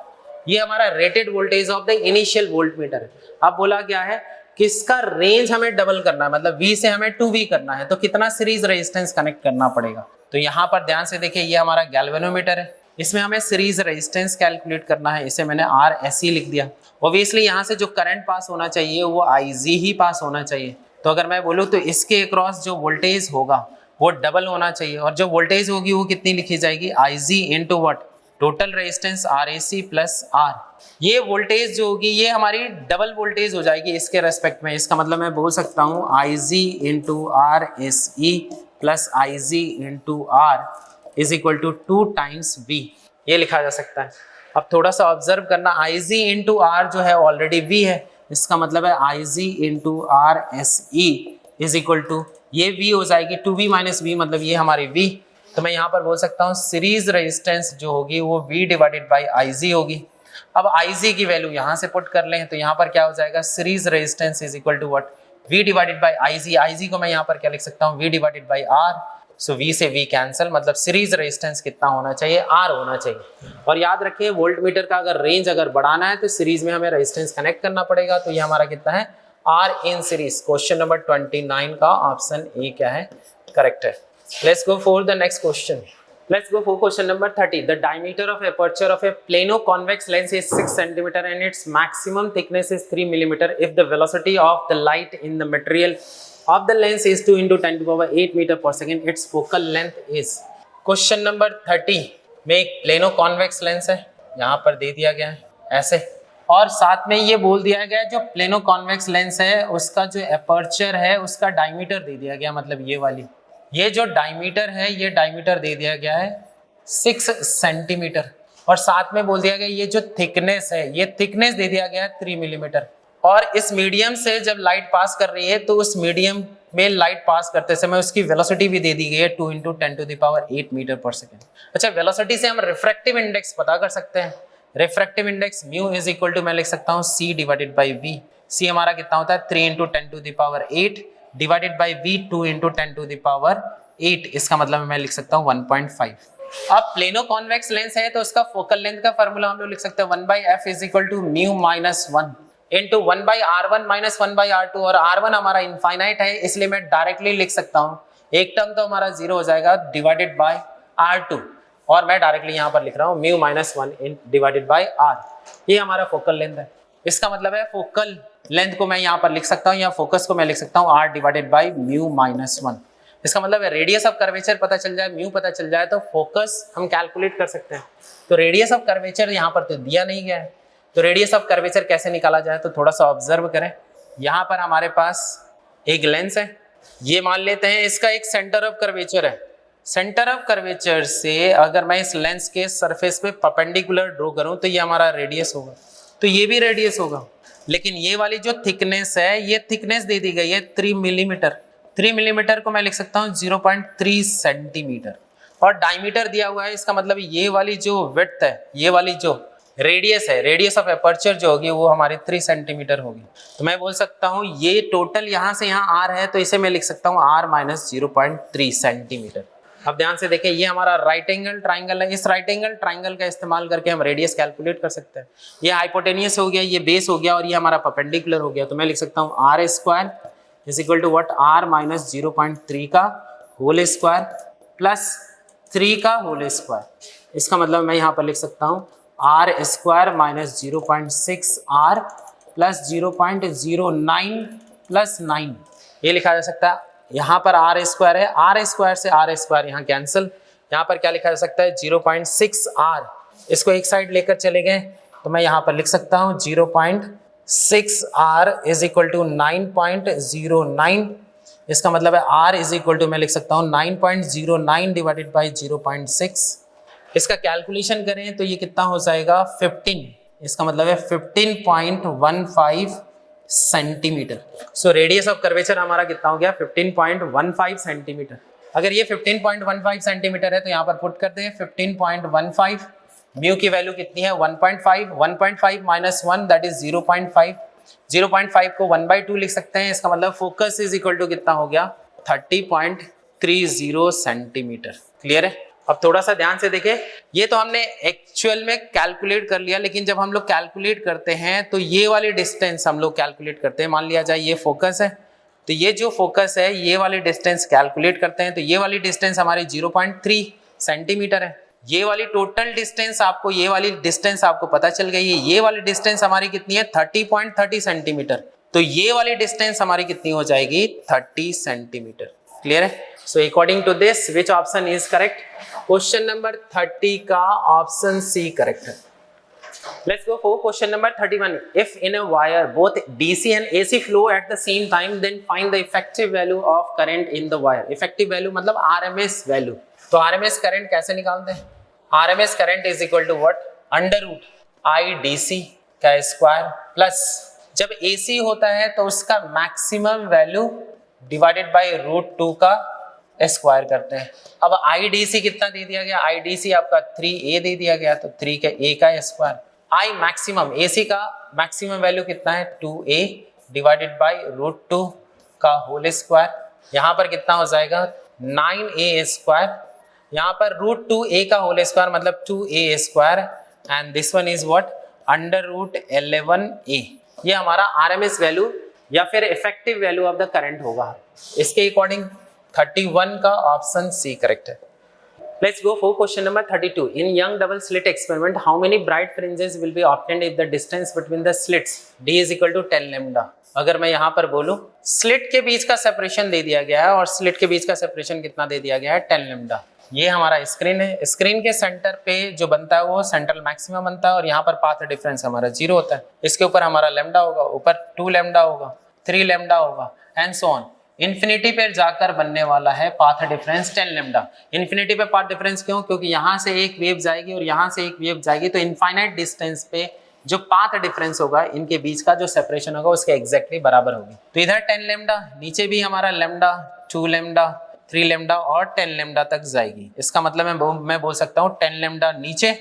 ये हमारा rated voltage of the initial voltmeter है। अब बोला क्या है कि इसका रेंज हमें डबल करना है, मतलब V से हमें 2V करना है, तो कितना सीरीज रेजिस्टेंस कनेक्ट करना पड़ेगा। तो यहाँ पर ध्यान से देखिए ये हमारा गैल्वेनोमीटर है, इसमें हमें सीरीज रेजिस्टेंस कैलकुलेट करना है, इसे मैंने RSE लिख दिया। ऑब्वियसली यहाँ से जो करंट पास होना चाहिए वो IC ही पास होना चाहिए। तो अगर मैं बोलूँ तो इसके अक्रॉस जो वोल्टेज होगा वो डबल होना चाहिए, और जो वोल्टेज होगी वो कितनी लिखी जाएगी IC into what total resistance RAC plus R। ये वोल्टेज जो होगी ये हमारी डबल वोल्टेज हो जाएगी इसके रेस्पेक्ट में। इसका मतलब मैं बोल सकता हूँ IC into RSE plus IC into R is equal to 2 times V, ये लिखा जा सकता है। अब थोड़ा सा ऑब्जर्व करना, IC इंटू R जो है ऑलरेडी V है, इसका मतलब है IC into RSE is equal to ये V हो जाएगी 2V माइनस V, मतलब ये हमारी V। तो मैं यहाँ पर बोल सकता हूँ सीरीज रेजिस्टेंस जो होगी वो V डिवाइडेड बाई IC होगी। अब IC की वैल्यू यहाँ से पुट कर लें तो यहाँ पर क्या हो जाएगा series resistance is equal to what V divided by IC। IC को मैं यहाँ पर क्या लिख सकता हूँ V divided by R। So V से V कैंसिल, मतलब सीरीज रेजिस्टेंस कितना होना चाहिए R होना चाहिए। और याद रखिए वोल्टमीटर का अगर रेंज अगर बढ़ाना है तो सीरीज में हमें रेजिस्टेंस कनेक्ट करना पड़ेगा। तो ये हमारा कितना है R in series. Question number 29 का ऑप्शन ए क्या है करेक्ट है। Let's go for the next question. Let's go for question number 30. The diameter of aperture of a plano-convex lens is 6 cm and its maximum thickness is 3 mm. If the velocity of the light in the material of the lens is 2 into 10 to the power 8 meter per second, its focal length is. Question number 30 में एक plano-convex lens है, यहाँ पर दे दिया गया है ऐसे, और साथ में ये बोल दिया गया है जो plano-convex lens है उसका जो aperture है उसका diameter दे दिया गया, मतलब ये वाली ये जो डायमीटर है ये डायमीटर दे दिया गया है 6 सेंटीमीटर, और साथ में बोल दिया गया ये जो थिकनेस है ये थिकनेस दे दिया गया है 3 मिलीमीटर। और इस मीडियम से जब लाइट पास कर रही है तो उस मीडियम में लाइट पास करते समय उसकी वेलोसिटी भी दे दी गई है 2 into 10 to the power 8 metre पर सेकेंड। अच्छा, वेलोसिटी से हम रिफ्रैक्टिव इंडेक्स पता कर सकते हैं। Refractive index mu is equal to मैं लिख सकता हूँ C divided by V। C हमारा कितना होता है 3 into 10 to the power 8 divided by V 2 into 10 to the power 8। इसका मतलब मैं लिख सकता हूँ 1.5। अब प्लेनो कॉन्वेक्स लेंस है तो उसका फोकल लेंथ का फॉर्मूला हम लोग लिख सकते हैं 1/f is equal to mu minus 1 into 1/r1 minus 1/r2, और r1 हमारा इनफाइनाइट है इसलिए मैं डायरेक्टली लिख सकता हूँ एक टर्म तो हमारा 0 हो जाएगा डिवाइडेड बाय r2, और मैं डायरेक्टली यहाँ पर लिख रहा हूँ mu minus 1 divided by r। ये हमारा फोकल लेंथ है। इसका मतलब है फोकल लेंथ को मैं यहाँ पर लिख सकता हूँ या फोकस को मैं लिख सकता हूँ r divided by mu minus 1। इसका मतलब है रेडियस ऑफ कर्वेचर पता चल जाए, म्यू पता चल जाए तो फोकस हम कैलकुलेट कर सकते हैं। तो रेडियस ऑफ कर्वेचर यहाँ पर तो दिया नहीं गया है, तो रेडियस ऑफ कर्वेचर कैसे निकाला जाए तो थोड़ा सा ऑब्जर्व करें। यहाँ पर हमारे पास एक लेंस है, ये मान लेते हैं इसका एक सेंटर ऑफ कर्वेचर है। सेंटर ऑफ कर्वेचर से अगर मैं इस लेंस के सरफेस पे परपेंडिकुलर ड्रॉ करूँ तो ये हमारा रेडियस होगा, तो ये भी रेडियस होगा। लेकिन ये वाली जो थिकनेस है ये थिकनेस दे दी गई है 3 मिलीमीटर। 3 मिलीमीटर को मैं लिख सकता हूँ 0.3 सेंटीमीटर, और डायमीटर दिया हुआ है। इसका मतलब ये वाली जो विड्थ है, ये वाली जो रेडियस है, रेडियस ऑफ एपर्चर जो होगी वो हमारी 3 सेंटीमीटर होगी। तो मैं बोल सकता हूँ ये टोटल यहाँ से यहाँ r है तो इसे मैं लिख सकता हूँ r माइनस 0.3 सेंटीमीटर। अब ध्यान से देखिए ये हमारा राइट एंगल ट्राइंगल है। इस राइट एंगल ट्राइंगल का इस्तेमाल करके हम रेडियस कैलकुलेट कर सकते हैं। ये हाइपोटेनियस हो गया, ये बेस हो गया, और ये हमारा परपेंडिकुलर हो गया। तो मैं लिख सकता हूँ r square is equal to what r minus 0.3 का होल स्क्वायर प्लस 3 का होल स्क्वायर। इसका मतलब मैं यहाँ पर लिख सकता हूँ r square minus 0.6 r plus 0.09 plus 9, ये लिखा जा सकता है। यहाँ पर r स्क्वायर है, r स्क्वायर से r स्क्वायर यहाँ कैंसिल, यहाँ पर क्या लिखा जा सकता है 0.6 r। इसको एक साइड लेकर चले गए तो मैं यहाँ पर लिख सकता हूँ 0.6 r इज इक्वल टू 9.09। इसका मतलब है r इज इक्वल टू मैं लिख सकता हूँ 9.09 डिवाइडेड बाई 0.6। इसका कैलकुलेशन करें तो ये कितना हो जाएगा 15। इसका मतलब है 15.15 centimetre. So radius of curvature हमारा कितना हो गया 15.15 सेंटीमीटर। अगर ये 15.15 सेंटीमीटर है तो यहाँ पर पुट करते हैं 15.15, म्यू की वैल्यू कितनी है 1.5, 1.5 माइनस 1 दैट इज 0.5, 0.5 को 1/2 लिख सकते हैं। इसका मतलब फोकस इज इक्वल टू कितना हो गया 30.30 सेंटीमीटर। क्लियर है? अब थोड़ा सा ध्यान से देखें, ये तो हमने एक्चुअल में कैलकुलेट कर लिया, लेकिन जब हम लोग कैलकुलेट करते हैं तो ये वाली डिस्टेंस हम लोग कैलकुलेट करते हैं। मान लिया जाए ये फोकस है, तो ये जो फोकस है ये वाली डिस्टेंस कैलकुलेट करते हैं, तो ये वाली डिस्टेंस हमारी 0.3 सेंटीमीटर है। ये वाली टोटल डिस्टेंस आपको, ये वाली डिस्टेंस आपको पता चल गई है। ये वाली डिस्टेंस हमारी कितनी है 30.30 सेंटीमीटर, तो ये वाली डिस्टेंस हमारी कितनी हो जाएगी 30 सेंटीमीटर। क्लियर है? So according to this which option is correct? Question number 30 का ऑप्शन सी करेक्ट है। Let's go for question number 31. If in a wire both DC and AC flow at the same time, then find the effective value of current in the wire. Effective value मतलब RMS value. तो RMS current कैसे निकालते हैं? RMS current is equal to what? Under root IDC का square plus जब AC होता है तो उसका मैक्सिमम वैल्यू डिवाइडेड बाय √2 का स्क्वायर करते हैं। अब IDC कितना दे दिया गया? IDC आपका 3A दे दिया गया, तो 3 का A का स्क्वायर। I मैक्सिमम AC का मैक्सिमम वैल्यू कितना है 2A डिवाइडेड बाय √2 का होल स्क्वायर। यहाँ पर कितना हो जाएगा 9A स्क्वायर, यहाँ पर √2A का होल स्क्वायर मतलब 2A square, and this one is what √11A। ये हमारा RMS वैल्यू या फिर effective value of the current होगा। इसके अकॉर्डिंग 31 का ऑप्शन सी करेक्ट है। Let's go for question number 32. In young double slit experiment, how many bright fringes will be obtained if the distance between the slits d is equal to 10 lambda? अगर मैं यहाँ पर बोलूँ slit के बीच का separation दे दिया गया है और स्लिट के बीच का सेपरेशन कितना दे दिया गया है 10 लैम्डा। ये हमारा स्क्रीन है, स्क्रीन के सेंटर पे जो बनता है वो सेंट्रल मैक्सिमम बनता है और यहाँ पर पाथ डिफरेंस हमारा 0 होता है। इसके ऊपर हमारा लैम्डा होगा, ऊपर 2 लैम्डा होगा, 3 लैम्डा होगा एंड सो ऑन। इन्फिनिटी पे जाकर बनने वाला है पाथ डिफरेंस 10 लैम्डा। इन्फिनिटी पे पाथ डिफरेंस क्यों? क्योंकि यहाँ से एक वेव जाएगी और यहाँ से एक वेव जाएगी, तो इनफाइनाइट डिस्टेंस पे जो पाथ डिफरेंस होगा इनके बीच का जो सेपरेशन होगा उसके एग्जैक्टली बराबर होगी। तो इधर 10 लैम्डा, नीचे भी हमारा लैम्डा, 2 लैम्डा, 3 लैम्डा और 10 लैम्डा तक जाएगी। इसका मतलब मैं बोल सकता हूँ 10 लैम्डा नीचे,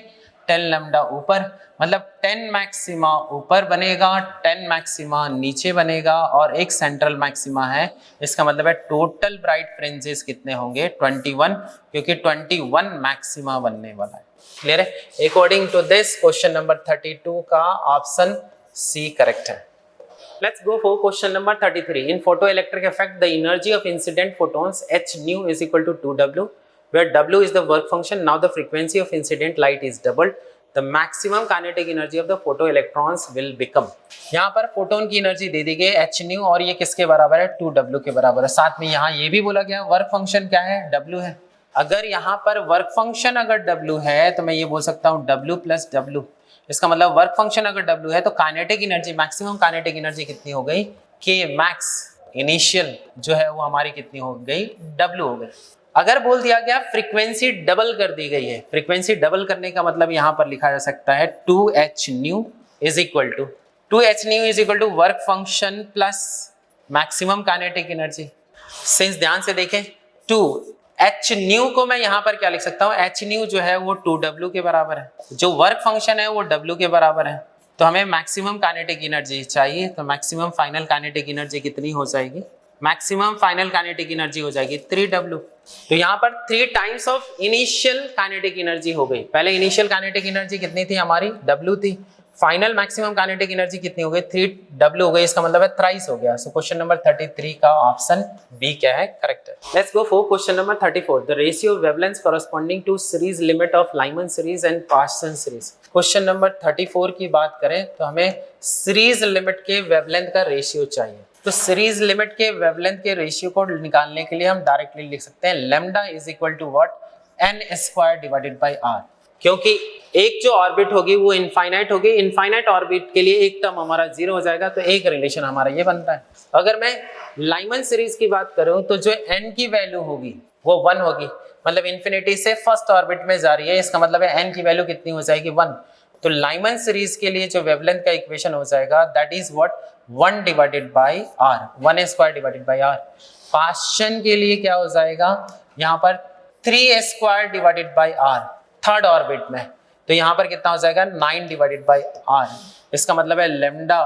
10 लैम्डा ऊपर, मतलब 10 मैक्सिमा ऊपर बनेगा, 10 मैक्सिमा नीचे बनेगा और एक सेंट्रल मैक्सिमा है। इसका मतलब है टोटल ब्राइट फ्रिंजेस कितने होंगे 21, क्योंकि 21 मैक्सिमा बनने वाला है। क्लियर है? According to this question number 32 का ऑप्शन सी करेक्ट है। Let's go for question number 33. In photoelectric effect, the energy of incident photons h nu is equal to 2W, where W is the work function. Now the frequency of incident light is doubled. The maximum kinetic energy of the photoelectrons will become. यहाँ पर photon की energy दे दी गई h nu और ये किसके बराबर है 2W के बराबर है। साथ में यहाँ ये भी बोला गया वर्क फंक्शन क्या है W है। अगर यहाँ पर वर्क फंक्शन अगर W है तो मैं ये बोल सकता हूँ W प्लस W। इसका मतलब वर्क फंक्शन अगर W है तो kinetic energy, maximum kinetic energy कितनी हो गई K मैक्स इनिशियल जो है वो हमारी कितनी हो गई W हो गई। अगर बोल दिया गया फ्रीक्वेंसी डबल कर दी गई है, फ्रीक्वेंसी डबल करने का मतलब यहाँ पर लिखा जा सकता है 2h nu is equal to work function plus maximum kinetic energy. Since ध्यान से देखें 2h nu को मैं यहाँ पर क्या लिख सकता हूँ, h nu जो है वो 2W के बराबर है, जो वर्क फंक्शन है वो W के बराबर है। तो हमें मैक्सिमम काइनेटिक एनर्जी चाहिए, तो मैक्सिमम फाइनल काइनेटिक एनर्जी कितनी हो जाएगी, मैक्सिमम फाइनल काइनेटिक एनर्जी हो जाएगी 3W। तो यहाँ पर 3 times of initial kinetic energy हो गई। पहले इनिशियल काइनेटिक एनर्जी कितनी थी हमारी W थी, फाइनल मैक्सिमम काइनेटिक एनर्जी कितनी हो गई 3W हो गई। इसका मतलब है थ्राइस हो गया। सो क्वेश्चन नंबर 33 का ऑप्शन बी क्या है करेक्ट है। Let's go for question number 34। The ratio of wavelength corresponding to series limit of Lyman series and Paschen series. Question number 34 की बात करें तो हमें सीरीज लिमिट के वेवलेंथ का रेशियो चाहिए। तो सीरीज लिमिट के वेवलेंथ के रेशियो को निकालने के लिए हम डायरेक्टली लिख सकते हैं lambda is equal to what n² divided by r, क्योंकि एक जो ऑर्बिट होगी वो इनफाइनाइट होगी। इनफाइनाइट ऑर्बिट के लिए एक टर्म हमारा 0 हो जाएगा, तो एक रिलेशन हमारा ये बनता है। अगर मैं लाइमन सीरीज की बात करूं तो जो n की वैल्यू होगी वो 1 होगी, मतलब इन्फिनिटी से फर्स्ट ऑर्बिट में जा रही है। इसका मतलब है n की वैल्यू कितनी हो जाएगी 1। तो लाइमन सीरीज के लिए जो वेवलेंथ का इक्वेशन हो जाएगा that is what 1 divided by R, 1 square divided by R. Paschen के लिए क्या हो जाएगा यहाँ पर 3 square divided by R third orbit में, तो यहाँ पर कितना हो जाएगा 9 डिवाइडेड बाई आर। इसका मतलब है lambda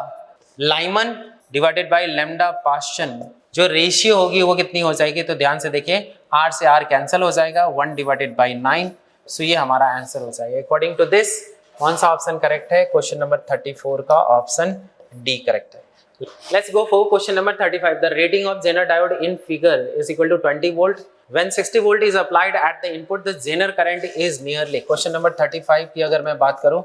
Lyman divided by lambda Paschen, जो रेशियो होगी वो कितनी हो जाएगी, तो ध्यान से देखिए आर से आर कैंसिल हो जाएगा, 1 डिवाइडेड बाई 9। सो ये हमारा आंसर हो जाएगा। अकॉर्डिंग टू दिस कौन सा ऑप्शन करेक्ट है? क्वेश्चन नंबर 34 का ऑप्शन डी करेक्ट है। Let's go for question number 35. The rating of Zener diode in figure is equal to 20 volt. When 60 volt is applied at the input, the Zener current is nearly. Question number 35 की अगर मैं बात करूं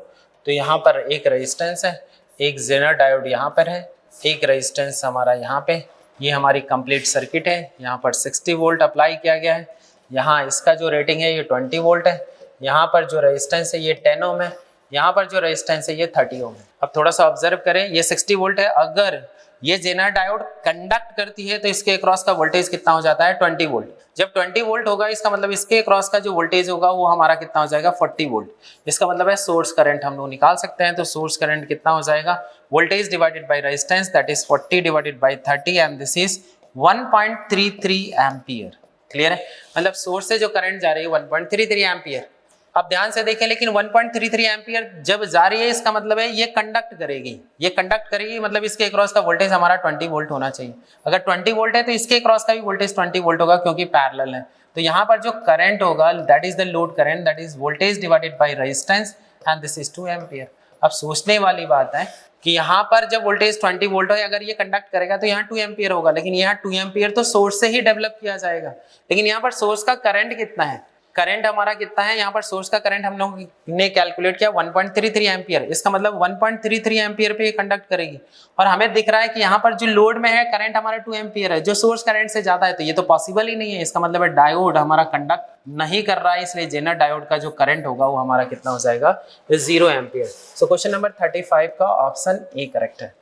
तो यहाँ पर एक रेजिस्टेंस है, एक Zener डायोड यहाँ पर है, एक रेजिस्टेंस हमारा यहाँ पे, ये हमारी कंप्लीट सर्किट है। यहाँ पर 60 वोल्ट अप्लाई किया गया है, यहाँ इसका जो रेटिंग है ये 20 वोल्ट है, यहाँ पर जो रेजिस्टेंस है ये 10 ओम है, यहाँ पर जो रेजिस्टेंस है ये 30 ओम है। अब थोड़ा सा ऑब्जर्व करें, ये 60 वोल्ट है, अगर ये जेनर डायोड कंडक्ट करती है तो इसके अक्रॉस का वोल्टेज कितना हो जाता है 20 वोल्ट। जब 20 वोल्ट होगा इसका मतलब इसके अक्रॉस का जो वोल्टेज होगा वो हमारा कितना हो जाएगा 40 वोल्ट। इसका मतलब है सोर्स करंट हम लोग निकाल सकते हैं, तो सोर्स करंट कितना हो जाएगा voltage divided by resistance, that is 40 divided by 30 and this is 1.33 ampere. Clear है? मतलब सोर्स से जो करंट जा रही है 1.33 एम्पियर। अब ध्यान से देखें, लेकिन 1.33 एम्पियर जब जा रही है इसका मतलब है ये कंडक्ट करेगी, ये कंडक्ट करेगी, मतलब इसके अक्रॉस का वोल्टेज हमारा 20 वोल्ट होना चाहिए। अगर 20 वोल्ट है तो इसके अक्रॉस का भी वोल्टेज 20 वोल्ट होगा क्योंकि पैरेलल है। तो यहाँ पर जो करंट होगा that is the load current, that is voltage divided by resistance and this is 2 ampere. अब सोचने वाली बात है कि यहाँ पर जब वोल्टेज 20 वोल्ट हो, अगर ये कंडक्ट करेगा तो यहाँ 2 एम्पियर होगा, लेकिन यहाँ 2 एम्पियर तो सोर्स से ही डेवलप किया जाएगा, लेकिन यहाँ पर सोर्स का करंट कितना है, करंट हमारा कितना है, यहाँ पर सोर्स का करंट हम लोग ने कैलकुलेट किया 1.33 एम्पियर। इसका मतलब 1.33 एम्पियर पे ये कंडक्ट करेगी, और हमें दिख रहा है कि यहाँ पर जो लोड में है करंट हमारा 2 एम्पियर है जो सोर्स करंट से ज्यादा है, तो ये तो पॉसिबल ही नहीं है। इसका मतलब है डायोड हमारा कंडक्ट नहीं कर रहा है, इसलिए जेनर डायोड का जो करंट होगा वो हमारा कितना हो जाएगा 0 एम्पियर। सो क्वेश्चन नंबर 35 का ऑप्शन ए करेक्ट है।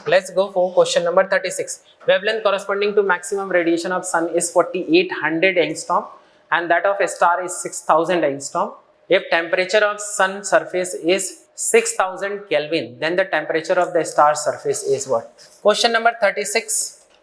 Let's go for question number 36. Wavelength corresponding to maximum radiation of sun is 4800 angstrom and that of a star is 6000 angstrom. If temperature of sun surface is 6000 Kelvin, then the temperature of the star surface is what? Question number 36.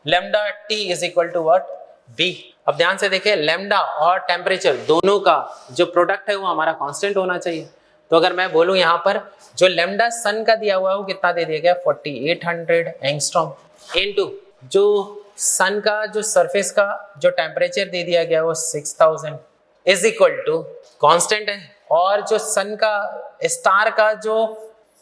Lambda T is equal to what? B. अब ध्यान से देखिए, lambda और temperature दोनों का जो product है वो हमारा कांस्टेंट होना चाहिए। तो अगर मैं बोलूं यहाँ पर जो लैम्डा सन का दिया हुआ है वो कितना दे दिया गया 4800 एंगस्ट्रॉम, इनटू जो सन का जो सरफेस का जो टेम्परेचर दे दिया गया वो 6000 इज इक्वल टू कांस्टेंट है, और जो सन का स्टार का जो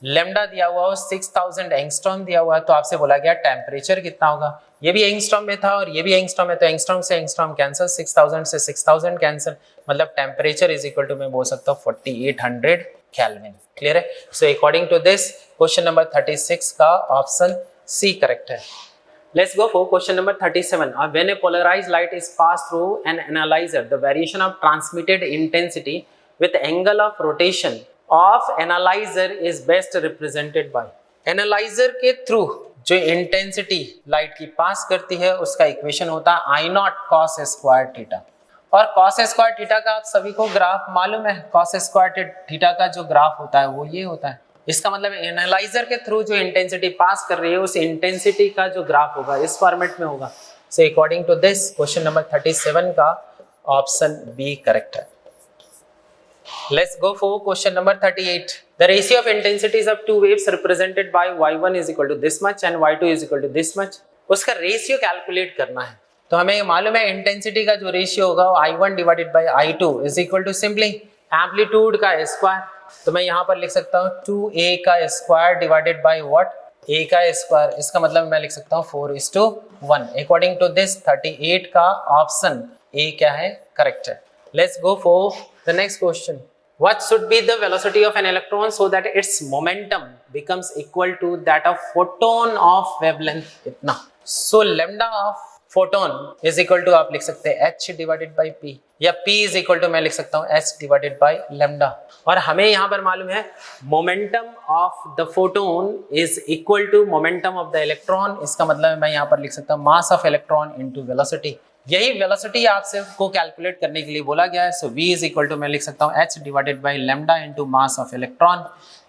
लैम्डा दिया हुआ वो 6000 एंगस्ट्रॉम दिया हुआ है। तो आपसे बोला गया टेम्परेचर कितना होगा, ये भी एंगस्ट्रॉम में था और ये भी एंगस्ट्रॉम में, तो एंगस्ट्रॉम से एंगस्ट्रॉम कैंसिल, 6000 से 6000 कैंसिल, मतलब टेम्परेचर इज इक्वल टू मैं बोल सकता हूँ 4800 केल्विन। क्लियर है? So according to this question number 36 का ऑप्शन सी करेक्ट है। Let's go for question number 37. When a polarized light is passed through an analyzer, the variation of transmitted intensity with angle of rotation of analyzer is best represented by. Analyzer के through जो intensity light की पास करती है उसका equation होता है I not cos square theta, और cos square theta का आप सभी को ग्राफ मालूम है, cos स्क्वायर थीटा का जो ग्राफ होता है वो ये होता है। इसका मतलब एनालाइजर के थ्रू जो इंटेंसिटी पास कर रही है उस इंटेंसिटी का जो ग्राफ होगा इस फॉर्मेट में होगा। So according to this question number 37 का ऑप्शन बी करेक्ट है। Let's go for question number 38. The ratio of intensities of two waves represented by y1 is equal to this much and y2 is equal to this much. उसका ratio calculate करना है, तो हमें मालूम है intensity का जो रेशियो होगा वो I1 divided by I2 is equal to simply amplitude का स्क्वायर। तो मैं यहाँ पर लिख सकता हूँ 2a का square divided by what, a का स्क्वायर। इसका मतलब मैं लिख सकता हूँ 4:1। अकॉर्डिंग टू दिस 38 का ऑप्शन ए क्या है करेक्ट है। Let's go for the next question. What should be the velocity of an electron so that its momentum becomes equal to that of photon of wavelength इतना. So lambda of photon is equal to आप लिख सकते हैं h divided by p, या p is equal to मैं लिख सकता हूँ h डिवाइडेड बाई lambda। और हमें यहाँ पर मालूम है momentum of the photon is equal to momentum of the electron. इसका मतलब मैं यहाँ पर लिख सकता हूँ mass of electron into velocity. यही वेलोसिटी आपसे को कैलकुलेट करने के लिए बोला गया है। So v is equal to मैं लिख सकता हूँ h divided by lambda into mass of electron.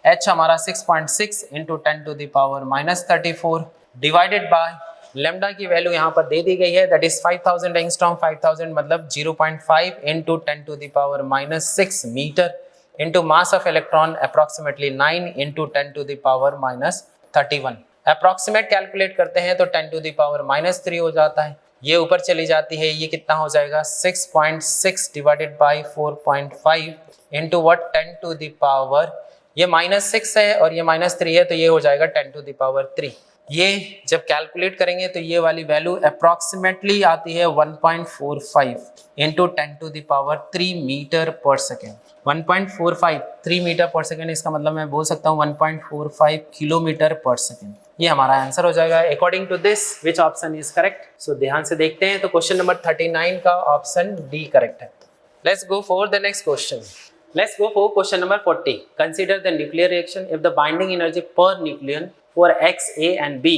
h हमारा 6.6 into 10 to the power -34 divided by lambda की वैल्यू यहाँ पर दे दी गई है, दैट इज 5000 एंगस्ट्रॉम। 5000 मतलब 0.5 into 10 to the power -6 metre into mass of electron approximately 9 into 10 to the power -31। Approximate calculate करते हैं तो 10 टू द पावर -3 हो जाता है, ये ऊपर चली जाती है, ये कितना हो जाएगा 6.6 divided by 4.5 into what 10 to the power, ये -6 है और ये -3 है तो ये हो जाएगा 10 टू द पावर 3। ये जब कैलकुलेट करेंगे तो ये वाली वैल्यू अप्रोक्सीमेटली आती है 1.45 into 10 to the power 3 metre पर सेकेंड। 1.45 3 मीटर पर सेकेंड, इसका मतलब मैं बोल सकता हूँ 1.45 किलोमीटर पर सेकेंड। ये हमारा आंसर हो जाएगा। According to this which option is correct? So ध्यान से देखते हैं तो क्वेश्चन नंबर 39 का ऑप्शन डी करेक्ट है। Let's go for the next question. Let's go for question number 40. Consider the nuclear reaction. If the binding energy per nucleon for X, A and B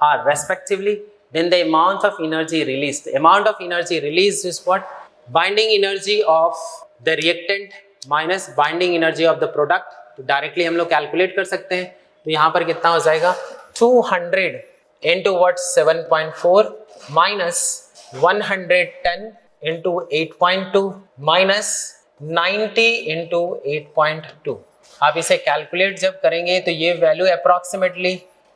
are respectively, then the amount of energy released. The amount of energy released is what? Binding energy of the reactant minus binding energy of the product. तो directly हम लोग calculate कर सकते हैं। तो यहाँ पर कितना हो जाएगा 200 into what 7.4 minus 110 into 8.2 minus 90 into 8.2। आप इसे कैलकुलेट जब करेंगे तो ये वैल्यू अप्रॉक्सीमेटली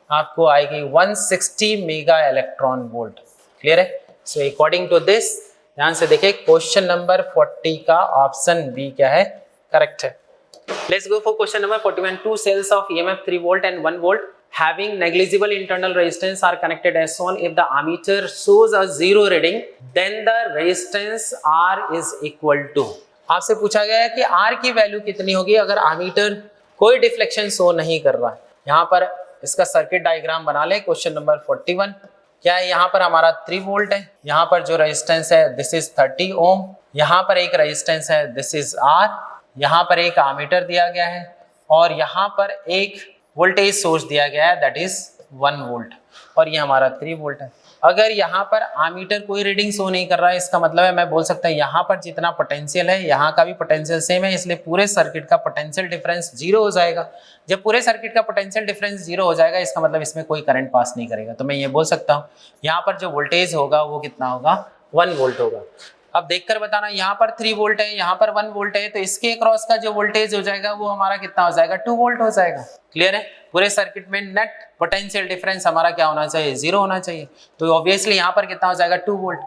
आपको आएगी 160 मेगा इलेक्ट्रॉन वोल्ट। क्लियर है? सो अकॉर्डिंग टू दिस ध्यान से देखिए क्वेश्चन नंबर 40 का ऑप्शन बी क्या है? करेक्ट है। Let's go for question number 41। Two cells of EMF 3 volt and 1 volt having negligible internal resistance are connected as shown. If the ammeter shows a zero reading, then the resistance R is equal to। आपसे पूछा गया है कि R की value कितनी होगी अगर ammeter कोई डिफ्लेक्शन शो नहीं कर रहा है। यहाँ पर इसका सर्किट डायग्राम बना ले। क्वेश्चन नंबर 41 क्या है? यहाँ पर हमारा 3 वोल्ट है, यहाँ पर जो रेजिस्टेंस है दिस इज 30 ओम, यहाँ पर एक रेजिस्टेंस है दिस इज R, यहाँ पर एक आमीटर दिया गया है और यहाँ पर एक वोल्टेज सोर्स दिया गया है दैट इज 1 वोल्ट और ये हमारा 3 वोल्ट है। अगर यहाँ पर आमीटर कोई रीडिंग शो नहीं कर रहा है, इसका मतलब है मैं बोल सकता हूँ यहाँ पर जितना पोटेंशियल है यहाँ का भी पोटेंशियल सेम है, इसलिए पूरे सर्किट का पोटेंशियल डिफरेंस 0 हो जाएगा। जब पूरे सर्किट का पोटेंशियल डिफरेंस 0 हो जाएगा इसका मतलब इसमें कोई करंट पास नहीं करेगा। तो मैं ये बोल सकता हूँ यहाँ पर जो वोल्टेज होगा वो कितना होगा 1 वोल्ट होगा। अब देखकर बताना, यहाँ पर 3 वोल्ट है, यहाँ पर 1 वोल्ट है, तो इसके अक्रॉस का जो वोल्टेज हो जाएगा वो हमारा कितना हो जाएगा 2 वोल्ट हो जाएगा। क्लियर है? पूरे सर्किट में नेट पोटेंशियल डिफरेंस हमारा क्या होना चाहिए 0 होना चाहिए। तो ऑब्वियसली यहाँ पर कितना हो जाएगा 2 वोल्ट।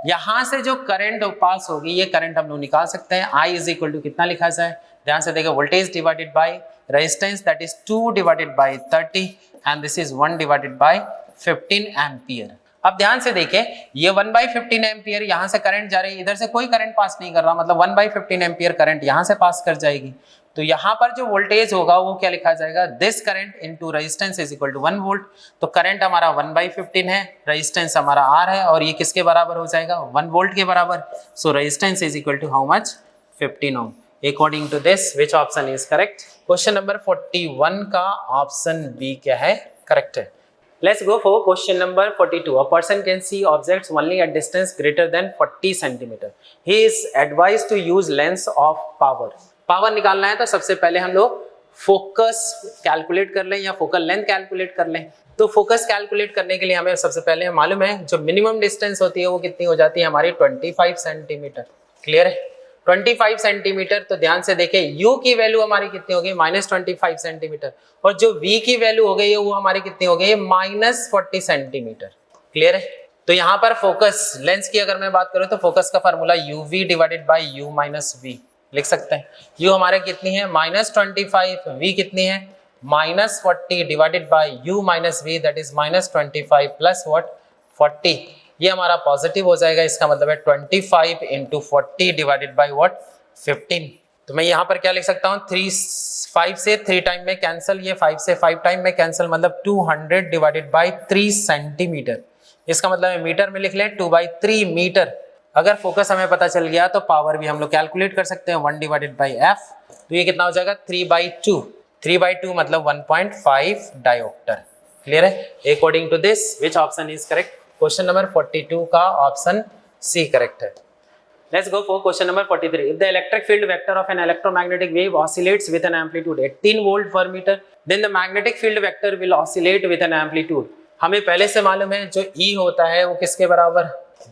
यहाँ से जो करंट पास होगी ये करंट हम लोग निकाल सकते हैं। I इज इक्वल टू कितना लिखा जाए? ध्यान से देखो voltage divided by resistance that is 2 divided by 30 and this is 1 divided by 15 ampere. अब ध्यान से देखें ये 1/15 एम्पियर यहाँ से करंट जा रही है, इधर से कोई करंट पास नहीं कर रहा, मतलब 1/15 एम्पियर करंट यहाँ से पास कर जाएगी। तो यहाँ पर जो वोल्टेज होगा वो क्या लिखा जाएगा? This current into resistance is equal to 1 volt. तो करंट हमारा 1/15 है, रेजिस्टेंस हमारा R है और ये किसके बराबर हो जाएगा 1 वोल्ट के बराबर। So resistance is equal to how much 15 ohm. According to this which option is correct? Question number 41 का ऑप्शन बी क्या है? करेक्ट है। Let's go for question number 42. A person can see objects only at distance greater than 40 centimeter. He is advised to use lens of power. Power निकालना है तो सबसे पहले हम लोग फोकस कैलकुलेट कर लें या फोकल लेंथ कैलकुलेट कर लें। तो फोकस कैलकुलेट करने के लिए हमें सबसे पहले मालूम है जो मिनिमम डिस्टेंस होती है वो कितनी हो जाती है हमारी 25 सेंटीमीटर। क्लियर है? 25 सेंटीमीटर। तो ध्यान से देखें U की वैल्यू हमारी कितनी होगी -25 सेंटीमीटर और जो V की वैल्यू हो गई है वो हमारी कितनी हो गई -40 सेंटीमीटर। क्लियर है? तो यहाँ पर फोकस लेंस की अगर मैं बात करूँ तो फोकस का formula UV divided by U minus V लिख सकते हैं। U हमारे कितनी है -25, V कितनी है -40 divided by U minus V that is -25 plus what 40। ये हमारा पॉजिटिव हो जाएगा, इसका मतलब है 25 इंटू 40 डिवाइडेड बाई व्हाट 15। तो मैं यहाँ पर क्या लिख सकता हूँ 5 से 3 टाइम में कैंसिल, ये 5 से 5 टाइम में कैंसिल, मतलब 200 डिवाइडेड बाई 3 सेंटीमीटर। इसका मतलब है मीटर में लिख लें 2/3 मीटर। अगर फोकस हमें पता चल गया तो पावर भी हम लोग कैलकुलेट कर सकते हैं 1 डिवाइडेड बाई एफ। तो ये कितना हो जाएगा 3/2। 3/2 मतलब 1.5 डायोप्टर। क्लियर है? According to this which option is correct? Question number 42 का ऑप्शन सी करेक्ट है। Let's go for question number 43. If the electric field vector of an electromagnetic wave oscillates with an amplitude 18 volt per meter, then the magnetic field vector will oscillate with an amplitude हमें पहले से मालूम है जो E होता है वो किसके बराबर,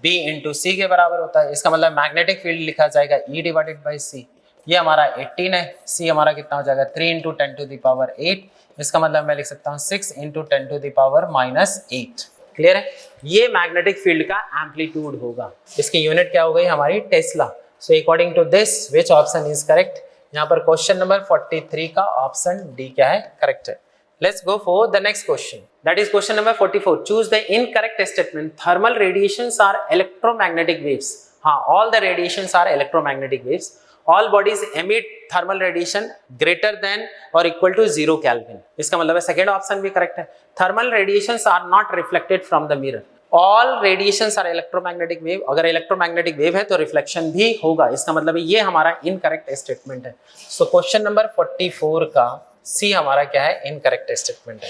B इंटू सी के बराबर होता है। इसका मतलब मैग्नेटिक फील्ड लिखा जाएगा E डिवाइडेड बाई सी। ये हमारा 18 है, C हमारा कितना हो जाएगा 3 इंटू 10 टू द पावर 8। इसका मतलब मैं लिख सकता हूँ 6 into 10 to the power -8। Clear है? ये मैग्नेटिक फील्ड का एम्पलीट्यूड होगा। इसकी यूनिट क्या हो गई हमारी, tesla. So according to this which option is correct? यहाँ पर क्वेश्चन नंबर 43 का ऑप्शन डी क्या है, करेक्ट है। Let's go for the next question. That is question number 44. Choose the incorrect statement. Thermal radiations are electromagnetic waves. हाँ, all the radiations are electromagnetic waves. All bodies emit thermal radiation greater than or equal to 0 Kelvin. इसका मतलब है second option भी correct है। Thermal radiations are not reflected from the mirror. All radiations are electromagnetic wave. अगर electromagnetic wave है तो reflection भी होगा। इसका मतलब है ये हमारा इनकरेक्ट स्टेटमेंट है। सो क्वेश्चन नंबर 44 का सी हमारा क्या है, इनकरेक्ट स्टेटमेंट है।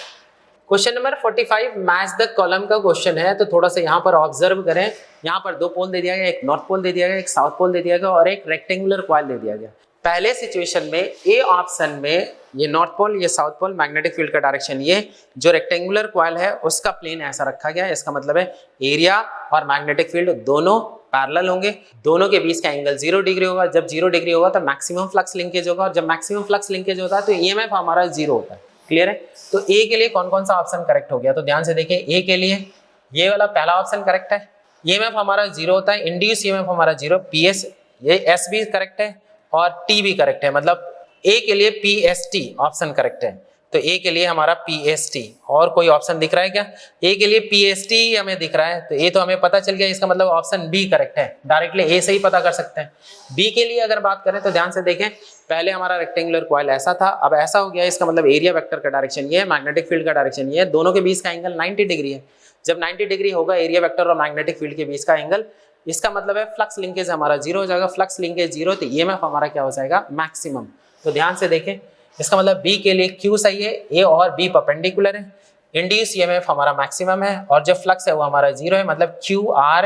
Question number 45 match the column का क्वेश्चन है, तो थोड़ा सा यहाँ पर ऑब्जर्व करें। यहाँ पर दो पोल दे दिया गया, एक नॉर्थ पोल दे दिया गया, एक साउथ पोल दे दिया गया और एक रेक्टेंगुलर कॉइल दे दिया गया। पहले सिचुएशन में ए ऑप्शन में ये नॉर्थ पोल, ये साउथ पोल, मैग्नेटिक फील्ड का डायरेक्शन ये, जो रेक्टेंगुलर कॉइल है उसका प्लेन ऐसा रखा गया है। इसका मतलब है एरिया और मैग्नेटिक फील्ड दोनों पैरेलल होंगे, दोनों के बीच का एंगल 0 डिग्री होगा। जब 0 डिग्री होगा तो मैक्सिमम फ्लक्स लिंकेज होगा और जब मैक्सिमम फ्लक्स लिंकेज होता है तो ईएमएफ हमारा 0 होता है। क्लियर है? तो ए के लिए कौन कौन सा ऑप्शन करेक्ट हो गया, तो ध्यान से देखिए। ए के लिए ये वाला पहला ऑप्शन करेक्ट है, ईएमएफ हमारा 0 होता है, इंड्यूस ईएमएफ हमारा 0, पीएस ये एस भी करेक्ट है और टी भी करेक्ट है। मतलब ए के लिए पीएसटी ऑप्शन करेक्ट है। तो ए के लिए हमारा पीएसटी, और कोई ऑप्शन दिख रहा है क्या? ए के लिए पीएसटी हमें दिख रहा है, तो ए तो हमें पता चल गया। इसका मतलब ऑप्शन बी करेक्ट है, डायरेक्टली ए से ही पता कर सकते हैं। बी के लिए अगर बात करें तो ध्यान से देखें, पहले हमारा रेक्टेंगुलर कॉइल ऐसा था, अब ऐसा हो गया। इसका मतलब एरिया वेक्टर का डायरेक्शन ये है, मैग्नेटिक फील्ड का डायरेक्शन ये है, दोनों के बीच का एंगल 90 डिग्री है। जब 90 डिग्री होगा एरिया वेक्टर और मैग्नेटिक फील्ड के बीच का एंगल, इसका मतलब है फ्लक्स लिंकेज हमारा 0 हो जाएगा। फ्लक्स लिंकेज 0 तो ईएमएफ हमारा क्या हो जाएगा, मैक्सिमम। तो ध्यान से देखें, इसका मतलब बी के लिए क्यू सही है, ए और बी परपेंडिकुलर है, इंड्यूस ईएमएफ हमारा मैक्सिमम है और जो फ्लक्स है वो हमारा 0 है, मतलब क्यू आर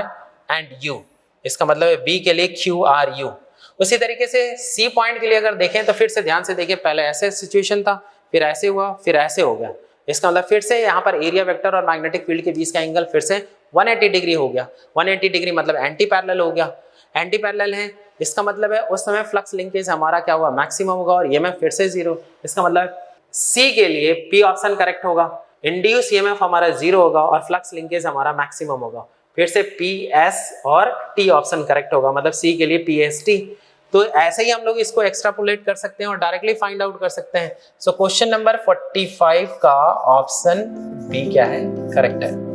एंड यू। इसका मतलब है बी के लिए क्यू आर यू। उसी तरीके से सी पॉइंट के लिए अगर देखें तो फिर से ध्यान से देखिए, पहले ऐसे सिचुएशन था, फिर ऐसे हुआ, फिर ऐसे हो गया। इसका मतलब फिर से यहाँ पर एरिया वेक्टर और मैग्नेटिक फील्ड के बीच का एंगल फिर से 180 डिग्री हो गया। 180 डिग्री मतलब एंटी पैरेलल हो गया। एंटी पैरेलल है, इसका मतलब है उस समय फ्लक्स लिंकेज हमारा क्या हुआ, मैक्सिमम होगा और ईएमएफ फिर से 0। इसका मतलब सी के लिए पी ऑप्शन करेक्ट होगा, इंड्यूस ईएमएफ हमारा 0 होगा और फ्लक्स लिंकेज हमारा मैक्सिमम होगा। फिर से पी एस और टी ऑप्शन करेक्ट होगा, मतलब सी के लिए पी एस टी। तो ऐसे ही हम लोग इसको एक्सट्रापोलेट कर सकते हैं और डायरेक्टली फाइंड आउट कर सकते हैं। सो क्वेश्चन नंबर 45 का ऑप्शन बी क्या है, करेक्ट है।